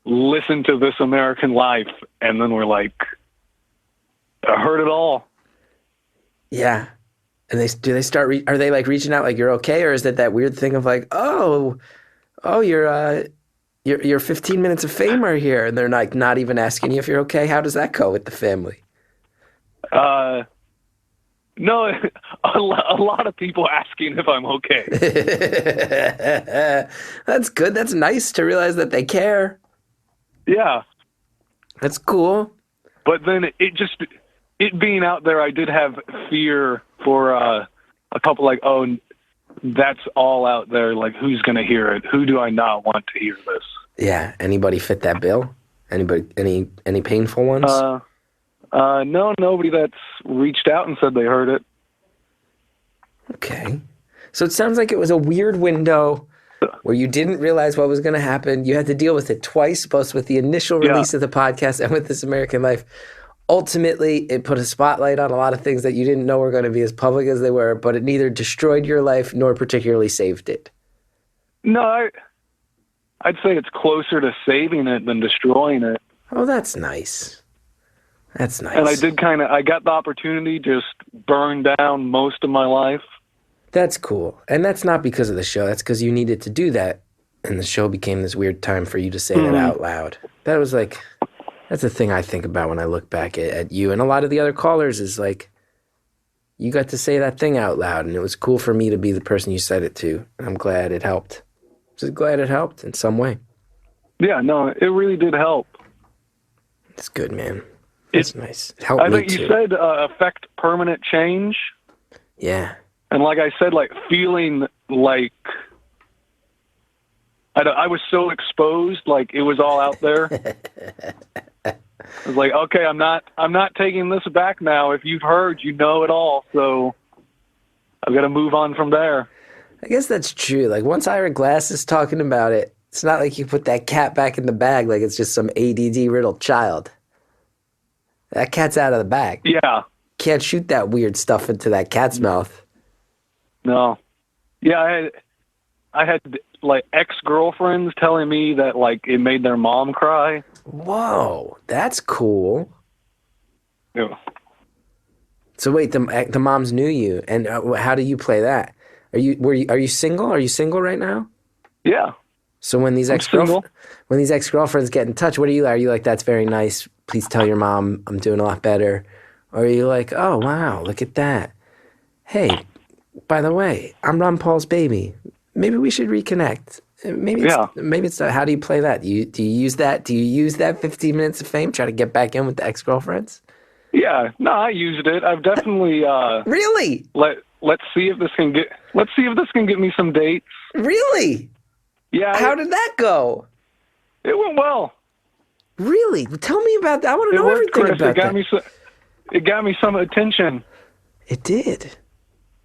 listened to This American Life and then were like, I heard it all. Yeah. And are they like reaching out like you're okay? Or is it that weird thing of like, oh, your 15 minutes of fame are here, and they're like not even asking you if you're okay? How does that go with the family? No, a lot of people asking if I'm okay. That's good. That's nice to realize that they care. Yeah. That's cool. But then it being out there, I did have fear for a couple like, oh, that's all out there. Like, who's going to hear it? Who do I not want to hear this? Yeah. Anybody fit that bill? Anybody? Any painful ones? No, nobody that's reached out and said they heard it. Okay. So it sounds like it was a weird window where you didn't realize what was going to happen. You had to deal with it twice, both with the initial release of the podcast and with This American Life. Ultimately, it put a spotlight on a lot of things that you didn't know were going to be as public as they were, but it neither destroyed your life nor particularly saved it. No, I'd say it's closer to saving it than destroying it. Oh, that's nice. That's nice. And I got the opportunity to just burn down most of my life. That's cool. And that's not because of the show. That's because you needed to do that. And the show became this weird time for you to say that out loud. That was like, that's the thing I think about when I look back at you and a lot of the other callers is like, you got to say that thing out loud. And it was cool for me to be the person you said it to. And I'm glad it helped. Just glad it helped in some way. Yeah, no, it really did help. It's good, man. It's nice. It helped I me think too. you said affect permanent change. Yeah. And like I said, like feeling like I was so exposed, like it was all out there. I was like, okay, I'm not taking this back now. If you've heard, you know it all. So I've got to move on from there. I guess that's true. Like once Ira Glass is talking about it, it's not like you put that cat back in the bag like it's just some ADD riddled child. That cat's out of the bag. Yeah. Can't shoot that weird stuff into that cat's mouth. No. Yeah, I had like ex-girlfriends telling me that like it made their mom cry. Whoa, that's cool. Yeah. So wait, the moms knew you, and how do you play that? Are you single? Are you single right now? Yeah. So when these ex-girlfriends get in touch, what are you? Are you like, that's very nice, please tell your mom I'm doing a lot better? Or are you like, oh wow, look at that. Hey, by the way, I'm Ron Paul's baby. Maybe we should reconnect. Maybe it's how do you play that? Do you use that? Do you use that 15 minutes of fame? Try to get back in with the ex-girlfriends? Yeah, no, I used it. I've definitely Really? Let's see if this can get me some dates. Really? Yeah. How did that go? It went well. Really? Tell me about that. I want to It know worked, everything Chris. about that. It got me some attention. It did.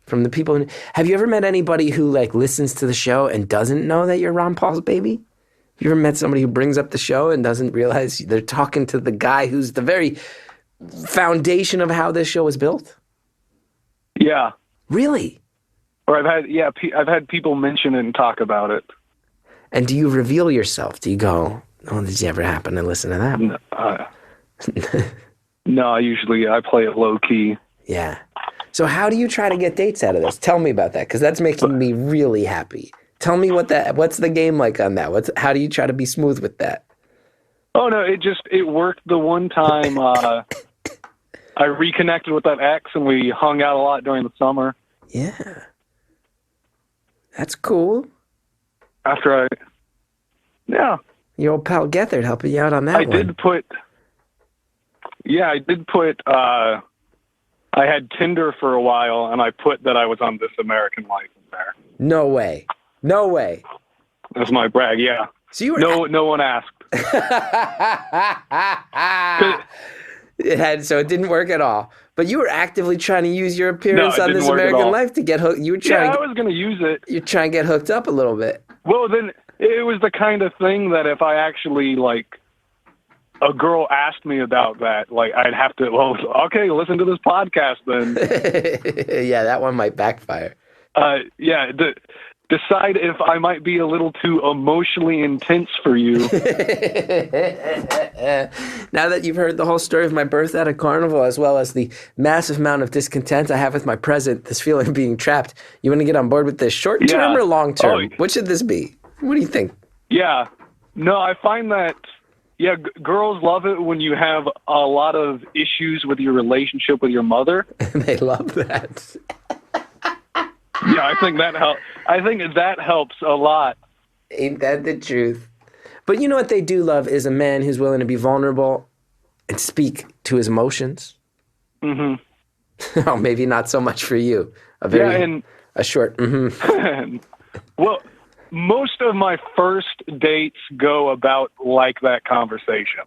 From the people. Have you ever met anybody who like listens to the show and doesn't know that you're Ron Paul's baby? Have you ever met somebody who brings up the show and doesn't realize they're talking to the guy who's the very foundation of how this show was built? Yeah. Really? Or I've had people mention it and talk about it. And do you reveal yourself? Do you go, oh, did you ever happen to listen to that one? No, usually I play it low key. Yeah. So how do you try to get dates out of this? Tell me about that, because that's making me really happy. Tell me what's the game like on that? How do you try to be smooth with that? Oh no, it worked the one time I reconnected with that ex and we hung out a lot during the summer. Yeah. That's cool. Your old pal Gethard helping you out on that one. I did put I had Tinder for a while, and I put that I was on This American Life in there. No way. That's my brag, yeah. So you were no one asked. So it didn't work at all. But you were actively trying to use your appearance on This American Life to get hooked. You were trying. I was going to use it. You're trying to get hooked up a little bit. Well, then it was the kind of thing that if I actually a girl asked me about that, I'd have to, okay, listen to this podcast then. Yeah, that one might backfire. Decide if I might be a little too emotionally intense for you. Now that you've heard the whole story of my birth at a carnival, as well as the massive amount of discontent I have with my present, this feeling of being trapped, you want to get on board with this short-term or long-term? What should this be? What do you think? Yeah. No, I find that, girls love it when you have a lot of issues with your relationship with your mother. They love that. Yeah, I think that helps. I think that helps a lot. Ain't that the truth? But you know what they do love is a man who's willing to be vulnerable and speak to his emotions. Mm-hmm. Oh, maybe not so much for you. A short. Mm-hmm. Well, most of my first dates go about like that conversation.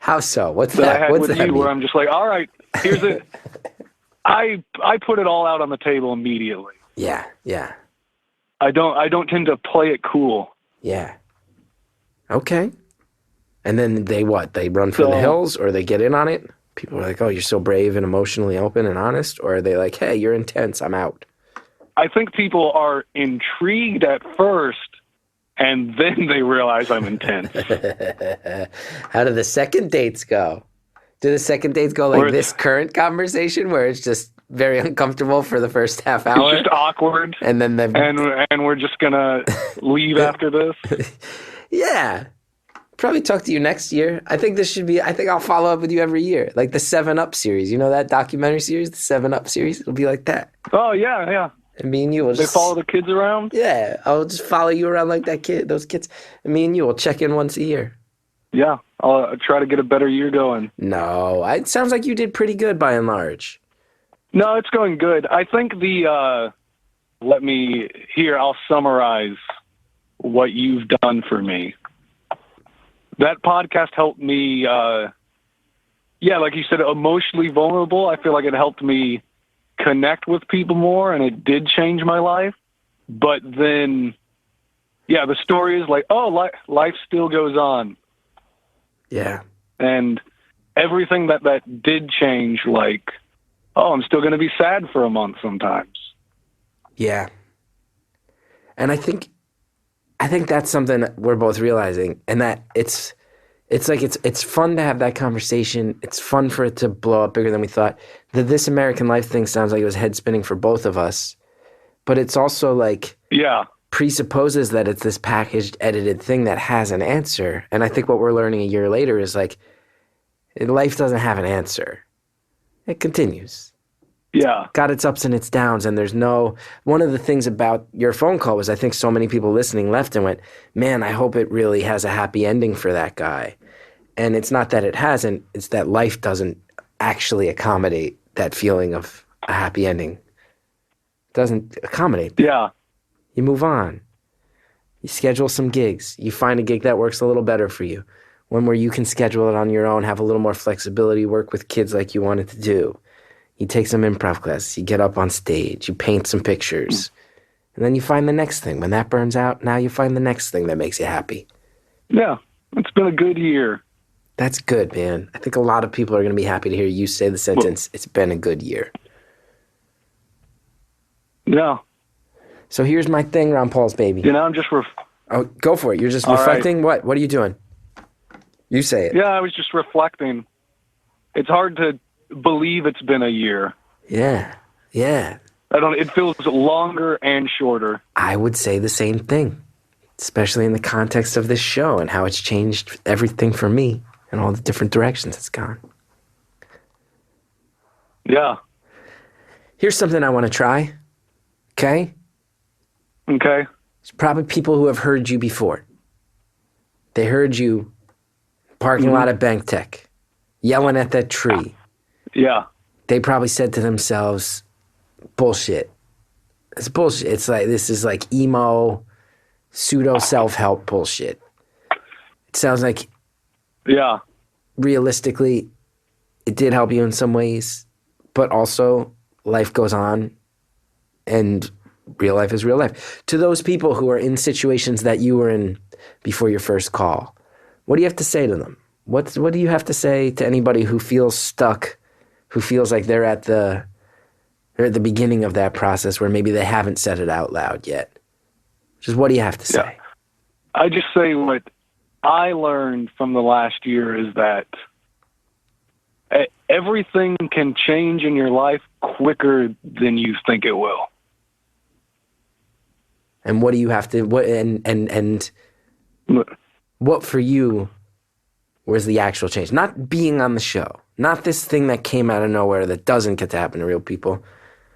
How so? What's that? I had What's with that you, mean? where I'm just like, all right, here's it. I put it all out on the table immediately. Yeah. I don't tend to play it cool. Yeah. Okay. And then they what? They run for the hills, or they get in on it? People are like, oh, you're so brave and emotionally open and honest? Or are they like, hey, you're intense, I'm out? I think people are intrigued at first, and then they realize I'm intense. How do the second dates go? Do the second dates go like this current conversation where it's just very uncomfortable for the first half It's hour. just awkward. And then and we're just gonna leave after this. Yeah. Probably talk to you next year. I think I'll follow up with you every year. Like the 7 Up series. You know that documentary series, the 7 Up series? It'll be like that. Oh yeah. And me and you will They just follow the kids around. Yeah, I'll just follow you around like those kids. And me and you will check in once a year. Yeah, I'll try to get a better year going. No, it sounds like you did pretty good by and large. No, it's going good. I think I'll summarize what you've done for me. That podcast helped me, like you said, emotionally vulnerable. I feel like it helped me connect with people more, and it did change my life. But then, the story is like, life still goes on. Yeah. And everything that did change, like, I'm still going to be sad for a month sometimes. Yeah. And I think that's something that we're both realizing, and that it's fun to have that conversation. It's fun for it to blow up bigger than we thought. The This American Life thing sounds like it was head spinning for both of us, but it's also like presupposes that it's this packaged, edited thing that has an answer. And I think what we're learning a year later is like, life doesn't have an answer. It continues. Yeah. Got its ups and its downs, and one of the things about your phone call was I think so many people listening left and went, man, I hope it really has a happy ending for that guy. And it's not that it hasn't, it's that life doesn't actually accommodate that feeling of a happy ending. It doesn't accommodate that. Yeah. You move on. You schedule some gigs. You find a gig that works a little better for you. One where you can schedule it on your own, have a little more flexibility, work with kids like you wanted to do. You take some improv classes, you get up on stage, you paint some pictures, and then you find the next thing. When that burns out, now you find the next thing that makes you happy. Yeah, it's been a good year. That's good, man. I think a lot of people are going to be happy to hear you say the sentence, it's been a good year. Yeah. So here's my thing, Ron Paul's baby. I'm just... go for it. You're just reflecting? Right. What are you doing? You say it. Yeah, I was just reflecting. It's hard to believe it's been a year. Yeah. It feels longer and shorter. I would say the same thing, especially in the context of this show and how it's changed everything for me and all the different directions it's gone. Yeah. Here's something I want to try. Okay? Okay. It's probably people who have heard you before. They heard you parking lot at Bank Tech, yelling at that tree. Yeah. They probably said to themselves, bullshit. It's bullshit. It's like, this is like emo, pseudo self-help bullshit. It sounds like, realistically, it did help you in some ways, but also life goes on and real life is real life. To those people who are in situations that you were in before your first call, what do you have to say to them? What do you have to say to anybody who feels stuck, who feels like they're at the beginning of that process where maybe they haven't said it out loud yet? Just what do you have to say? Yeah. I just say what I learned from the last year is that everything can change in your life quicker than you think it will. And what do you have to, what for you was the actual change? Not being on the show, not this thing that came out of nowhere that doesn't get to happen to real people.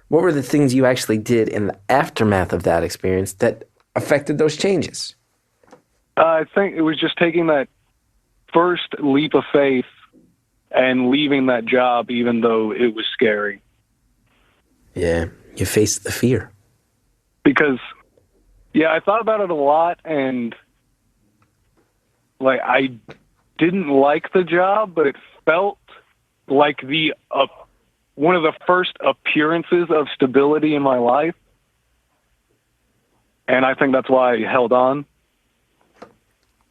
What were the things you actually did in the aftermath of that experience that affected those changes? I think it was just taking that first leap of faith and leaving that job, even though it was scary. Yeah, you faced the fear. Because, I thought about it a lot, and I didn't like the job, but it felt like one of the first appearances of stability in my life. And I think that's why I held on.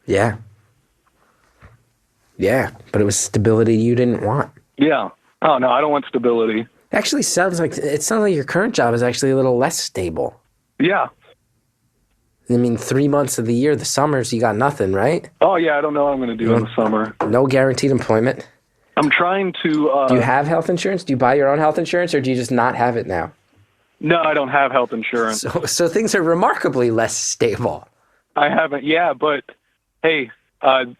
Yeah. Yeah, but it was stability you didn't want. Yeah. Oh, no, I don't want stability. Actually, sounds like your current job is actually a little less stable. Yeah. I mean, 3 months of the year, the summers, you got nothing, right? Oh, yeah, I don't know what I'm going to do in the summer. No guaranteed employment. I'm trying to. Do you have health insurance? Do you buy your own health insurance, or do you just not have it now? No, I don't have health insurance. So things are remarkably less stable. I haven't. Yeah, but hey, I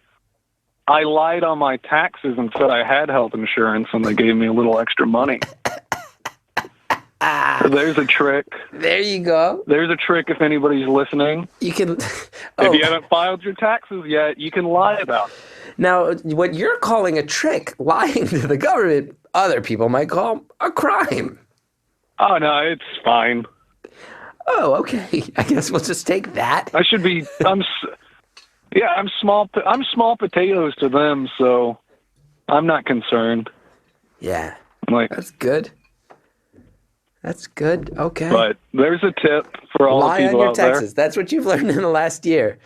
lied on my taxes and said I had health insurance, and they gave me a little extra money. So there's a trick. There you go. There's a trick if anybody's listening. You can. If you haven't filed your taxes yet, you can lie about it. Now, what you're calling a trick, lying to the government, other people might call a crime. Oh, no, it's fine. Oh, okay. I guess we'll just take that. I should be. I'm small potatoes to them, so I'm not concerned. Yeah. Like, that's good. That's good. Okay. But there's a tip for all the people out there. Lie on your taxes. That's what you've learned in the last year.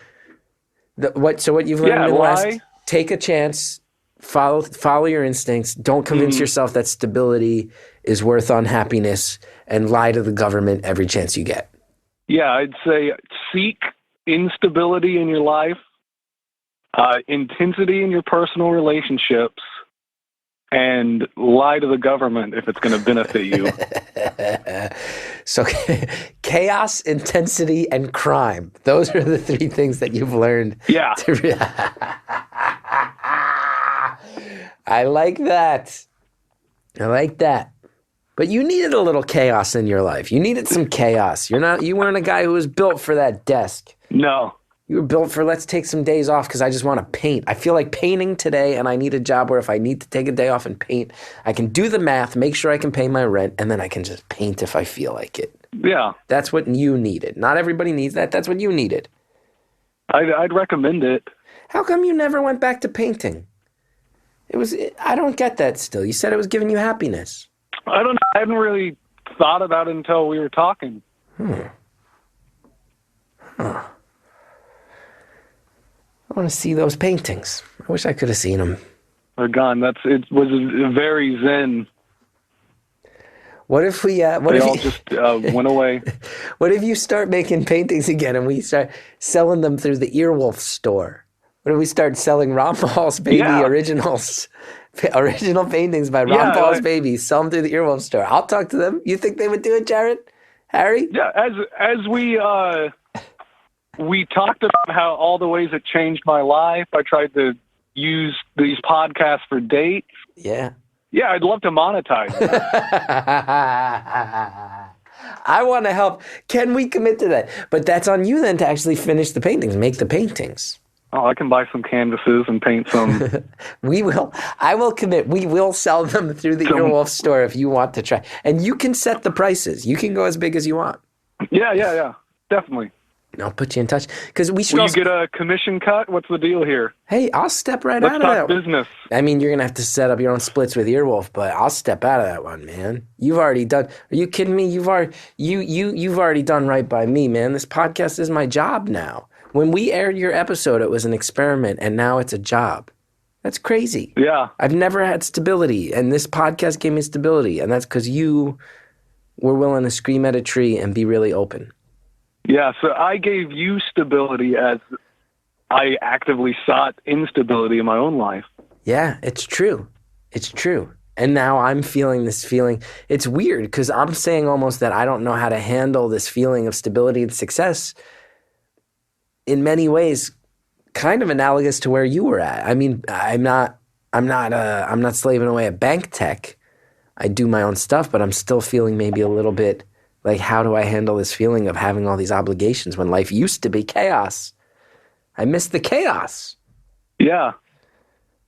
What you've learned in the last... Take a chance. Follow your instincts. Don't convince yourself that stability is worth unhappiness, and lie to the government every chance you get. Yeah, I'd say seek instability in your life, intensity in your personal relationships, and lie to the government if it's going to benefit you. So chaos, intensity, and crime. Those are the three things that you've learned. Yeah. I like that. I like that. But you needed a little chaos in your life. You needed some chaos. You weren't a guy who was built for that desk. No. You were built for, let's take some days off because I just want to paint. I feel like painting today, and I need a job where if I need to take a day off and paint, I can do the math, make sure I can pay my rent, and then I can just paint if I feel like it. Yeah. That's what you needed. Not everybody needs that. That's what you needed. I'd recommend it. How come you never went back to painting? I don't get that still. You said it was giving you happiness. I don't know. I hadn't really thought about it until we were talking. Huh. I want to see those paintings. I wish I could have seen them. They're gone. It was very zen. What if we? They all just went away. What if you start making paintings again and we start selling them through the Earwolf store? What if we start selling Ron Paul's Baby originals? Original paintings by Ron Paul's Baby. Sell them through the Earwolf store. I'll talk to them. You think they would do it, Jared? Harry? Yeah, as we talked about how all the ways it changed my life. I tried to use these podcasts for dates. Yeah. Yeah, I'd love to monetize that. I want to help. Can we commit to that? But that's on you then to actually finish the paintings, make the paintings. Oh, I can buy some canvases and paint some. We will. I will commit. We will sell them through the Earwolf store if you want to try. And you can set the prices. You can go as big as you want. Yeah. Definitely. I'll put you in touch. Because we should Will you get a commission cut? What's the deal here? Hey, I'll step out Let's of talk that business. I mean, you're going to have to set up your own splits with Earwolf, but I'll step out of that one, man. You've already done. Are you kidding me? You've already done right by me, man. This podcast is my job now. When we aired your episode, it was an experiment, and now it's a job. That's crazy. Yeah. I've never had stability, and this podcast gave me stability, and that's because you were willing to scream at a tree and be really open. Yeah, so I gave you stability as I actively sought instability in my own life. Yeah, it's true. It's true. And now I'm feeling this feeling. It's weird because I'm saying almost that I don't know how to handle this feeling of stability and success. In many ways, kind of analogous to where you were at. I mean, I'm not slaving away at bank tech. I do my own stuff, but I'm still feeling maybe a little bit like, how do I handle this feeling of having all these obligations when life used to be chaos? I miss the chaos. Yeah.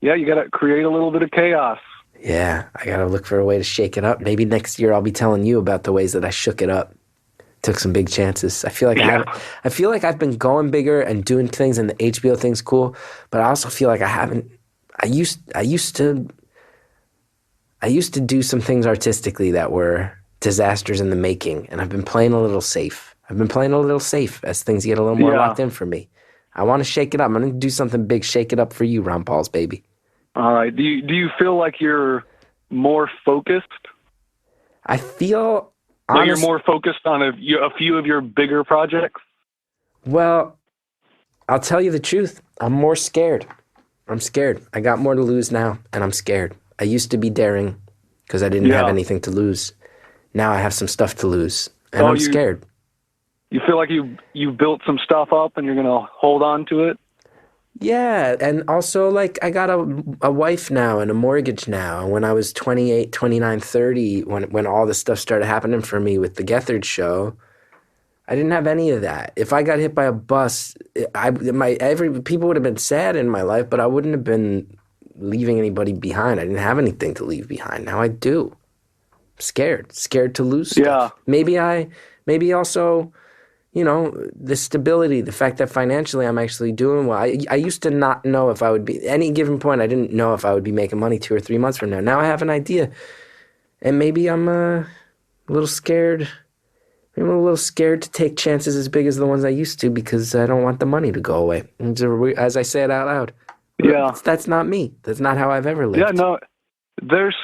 Yeah, you got to create a little bit of chaos. Yeah, I got to look for a way to shake it up. Maybe next year I'll be telling you about the ways that I shook it up. Took some big chances. I feel like I feel like I've been going bigger and doing things, and the HBO thing's cool. But I also feel like I haven't. I used to do some things artistically that were disasters in the making, and I've been playing a little safe. As things get a little more locked in for me. I want to shake it up. I'm going to do something big. Shake it up for you, Ron Paul's Baby. All right. Do you feel like you're more focused? I feel. That you're more focused on a few of your bigger projects? Well, I'll tell you the truth. I'm more scared. I'm scared. I got more to lose now, and I'm scared. I used to be daring because I didn't have Yeah. anything to lose. Now I have some stuff to lose, and I'm scared. You feel like you built some stuff up and you're going to hold on to it? Yeah, and also, like, I got a wife now and a mortgage now. When I was 28, 29, 30, when all this stuff started happening for me with the Gethard Show, I didn't have any of that. If I got hit by a bus, people would have been sad in my life, but I wouldn't have been leaving anybody behind. I didn't have anything to leave behind. Now I do. I'm scared to lose stuff. Yeah. Maybe also, you know, the stability, the fact that financially I'm actually doing well. I used to not know if I would be, any given point, I didn't know if I would be making money 2 or 3 months from now. Now I have an idea. And maybe I'm a little scared. Maybe I'm a little scared to take chances as big as the ones I used to because I don't want the money to go away. As I say it out loud. Yeah. That's not me. That's not how I've ever lived. Yeah, no. There's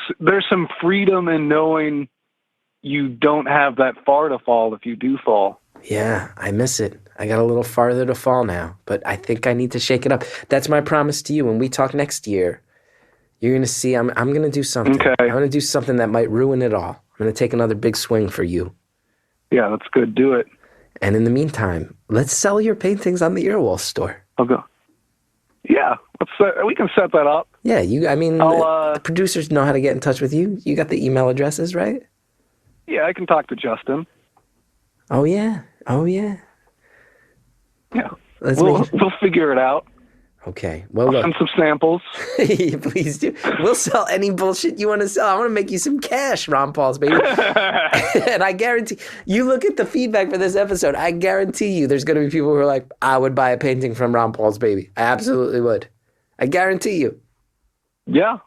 some freedom in knowing you don't have that far to fall if you do fall. Yeah, I miss it. I got a little farther to fall now, but I think I need to shake it up. That's my promise to you. When we talk next year, you're going to see I'm going to do something. Okay. I'm going to do something that might ruin it all. I'm going to take another big swing for you. Yeah, that's good. Do it. And in the meantime, let's sell your paintings on the Earwolf store. I'll go. Yeah, we can set that up. Yeah, the producers know how to get in touch with you. You got the email addresses, right? Yeah, I can talk to Justin. Oh, yeah. Yeah. Let's We'll figure it out. Okay. Well, I'll look. send some samples. Please do. We'll sell any bullshit you want to sell. I want to make you some cash, Ron Paul's baby. And I guarantee, you look at the feedback for this episode, I guarantee you there's going to be people who are like, I would buy a painting from Ron Paul's baby. I absolutely would. I guarantee you. Yeah.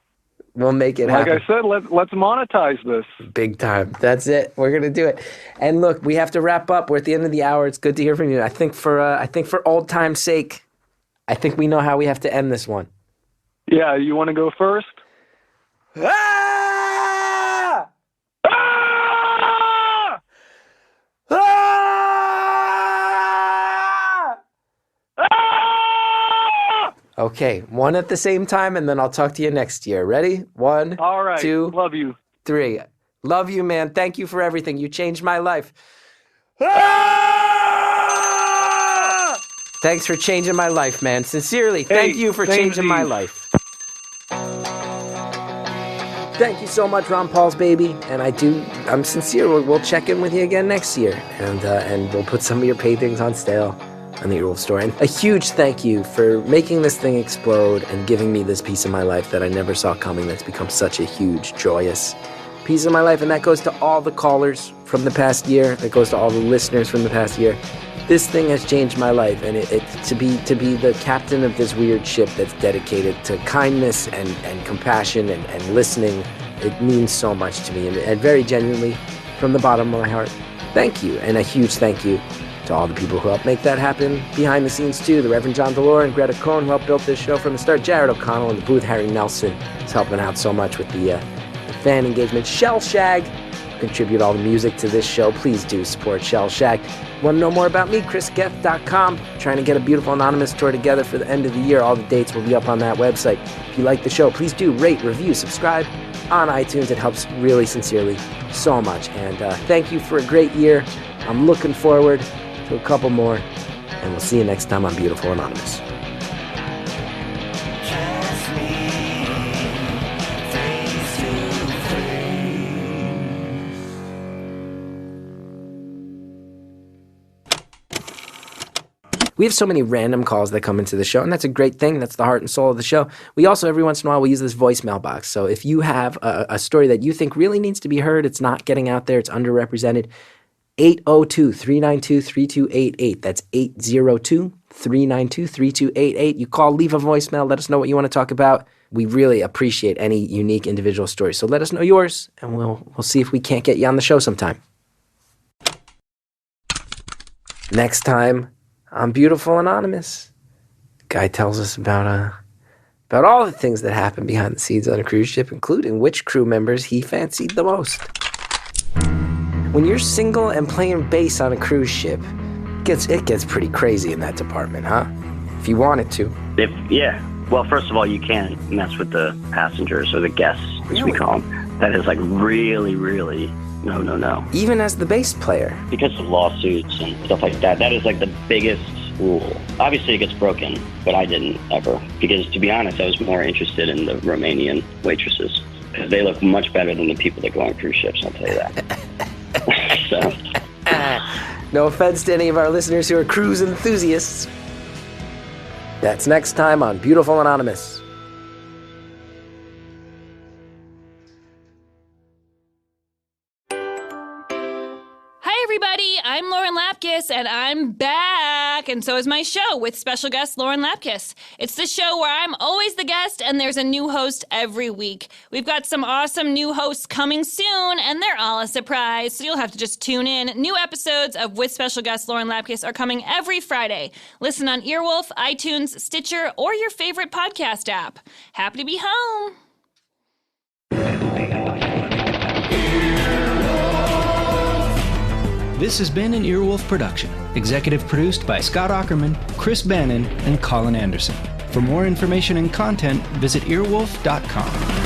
We'll make it happen. Like I said, let's monetize this. Big time. That's it. We're going to do it. And look, we have to wrap up. We're at the end of the hour. It's good to hear from you. I think for old time's sake, I think we know how we have to end this one. Yeah, you want to go first? Ah! Ah! Ah! Ah! Okay, one at the same time, and then I'll talk to you next year. Ready? 1, All right. 2, Love you. 3. Love you, man. Thank you for everything. You changed my life. Ah! Thanks for changing my life, man. Sincerely, thank you for changing my life. Thank you so much, Ron Paul's baby. And I'm sincere. We'll check in with you again next year. And we'll put some of your paintings on sale on the Earwolf store. And a huge thank you for making this thing explode and giving me this piece of my life that I never saw coming that's become such a huge, joyous piece of my life. And that goes to all the callers from the past year. That goes to all the listeners from the past year. This thing has changed my life, and to be the captain of this weird ship that's dedicated to kindness and compassion and listening, it means so much to me. And very genuinely, from the bottom of my heart, thank you. And a huge thank you to all the people who helped make that happen behind the scenes too. The Reverend John DeLore and Greta Cohn, who helped build this show from the start. Jared O'Connell in the booth. Harry Nelson is helping out so much with the fan engagement. Shellshag contribute all the music to this show. Please do support Shellshag. Want to know more about me? ChrisGethard.com. Trying to get a beautiful anonymous tour together for the end of the year. All the dates will be up on that website. If you like the show, please do rate, review, subscribe on iTunes. It helps really sincerely so much. And thank you for a great year. I'm looking forward to a couple more. And we'll see you next time on Beautiful Anonymous. We have so many random calls that come into the show, and that's a great thing. That's the heart and soul of the show. We also, every once in a while, we use this voicemail box. So if you have a story that you think really needs to be heard, it's not getting out there, it's underrepresented, 802-392-3288. That's 802-392-3288. You call, leave a voicemail, let us know what you want to talk about. We really appreciate any unique individual stories. So let us know yours, and we'll see if we can't get you on the show sometime. Next time on Beautiful Anonymous, guy tells us about all the things that happen behind the scenes on a cruise ship, including which crew members he fancied the most. When you're single and playing bass on a cruise ship, it gets pretty crazy in that department, huh? If you wanted to. Yeah. Well, first of all, you can't mess with the passengers or the guests, as we call them. That is like really, really no. Even as the bass player. Because of lawsuits and stuff like that, that is like the biggest rule. Obviously, it gets broken, but I didn't ever. Because to be honest, I was more interested in the Romanian waitresses. Because they look much better than the people that go on cruise ships, I'll tell you that. So. No offense to any of our listeners who are cruise enthusiasts. That's next time on Beautiful Anonymous. Hi, everybody. I'm Lauren Lapkus, and I'm back. And so is my show with special guest Lauren Lapkus. It's the show where I'm always the guest, and there's a new host every week. We've got some awesome new hosts coming soon, and they're all a surprise, so you'll have to just tune in. New episodes of With Special Guest Lauren Lapkus are coming every Friday. Listen on Earwolf, iTunes, Stitcher, or your favorite podcast app. Happy to be home. This has been an Earwolf production, executive produced by Scott Aukerman, Chris Bannon, and Colin Anderson. For more information and content, visit earwolf.com.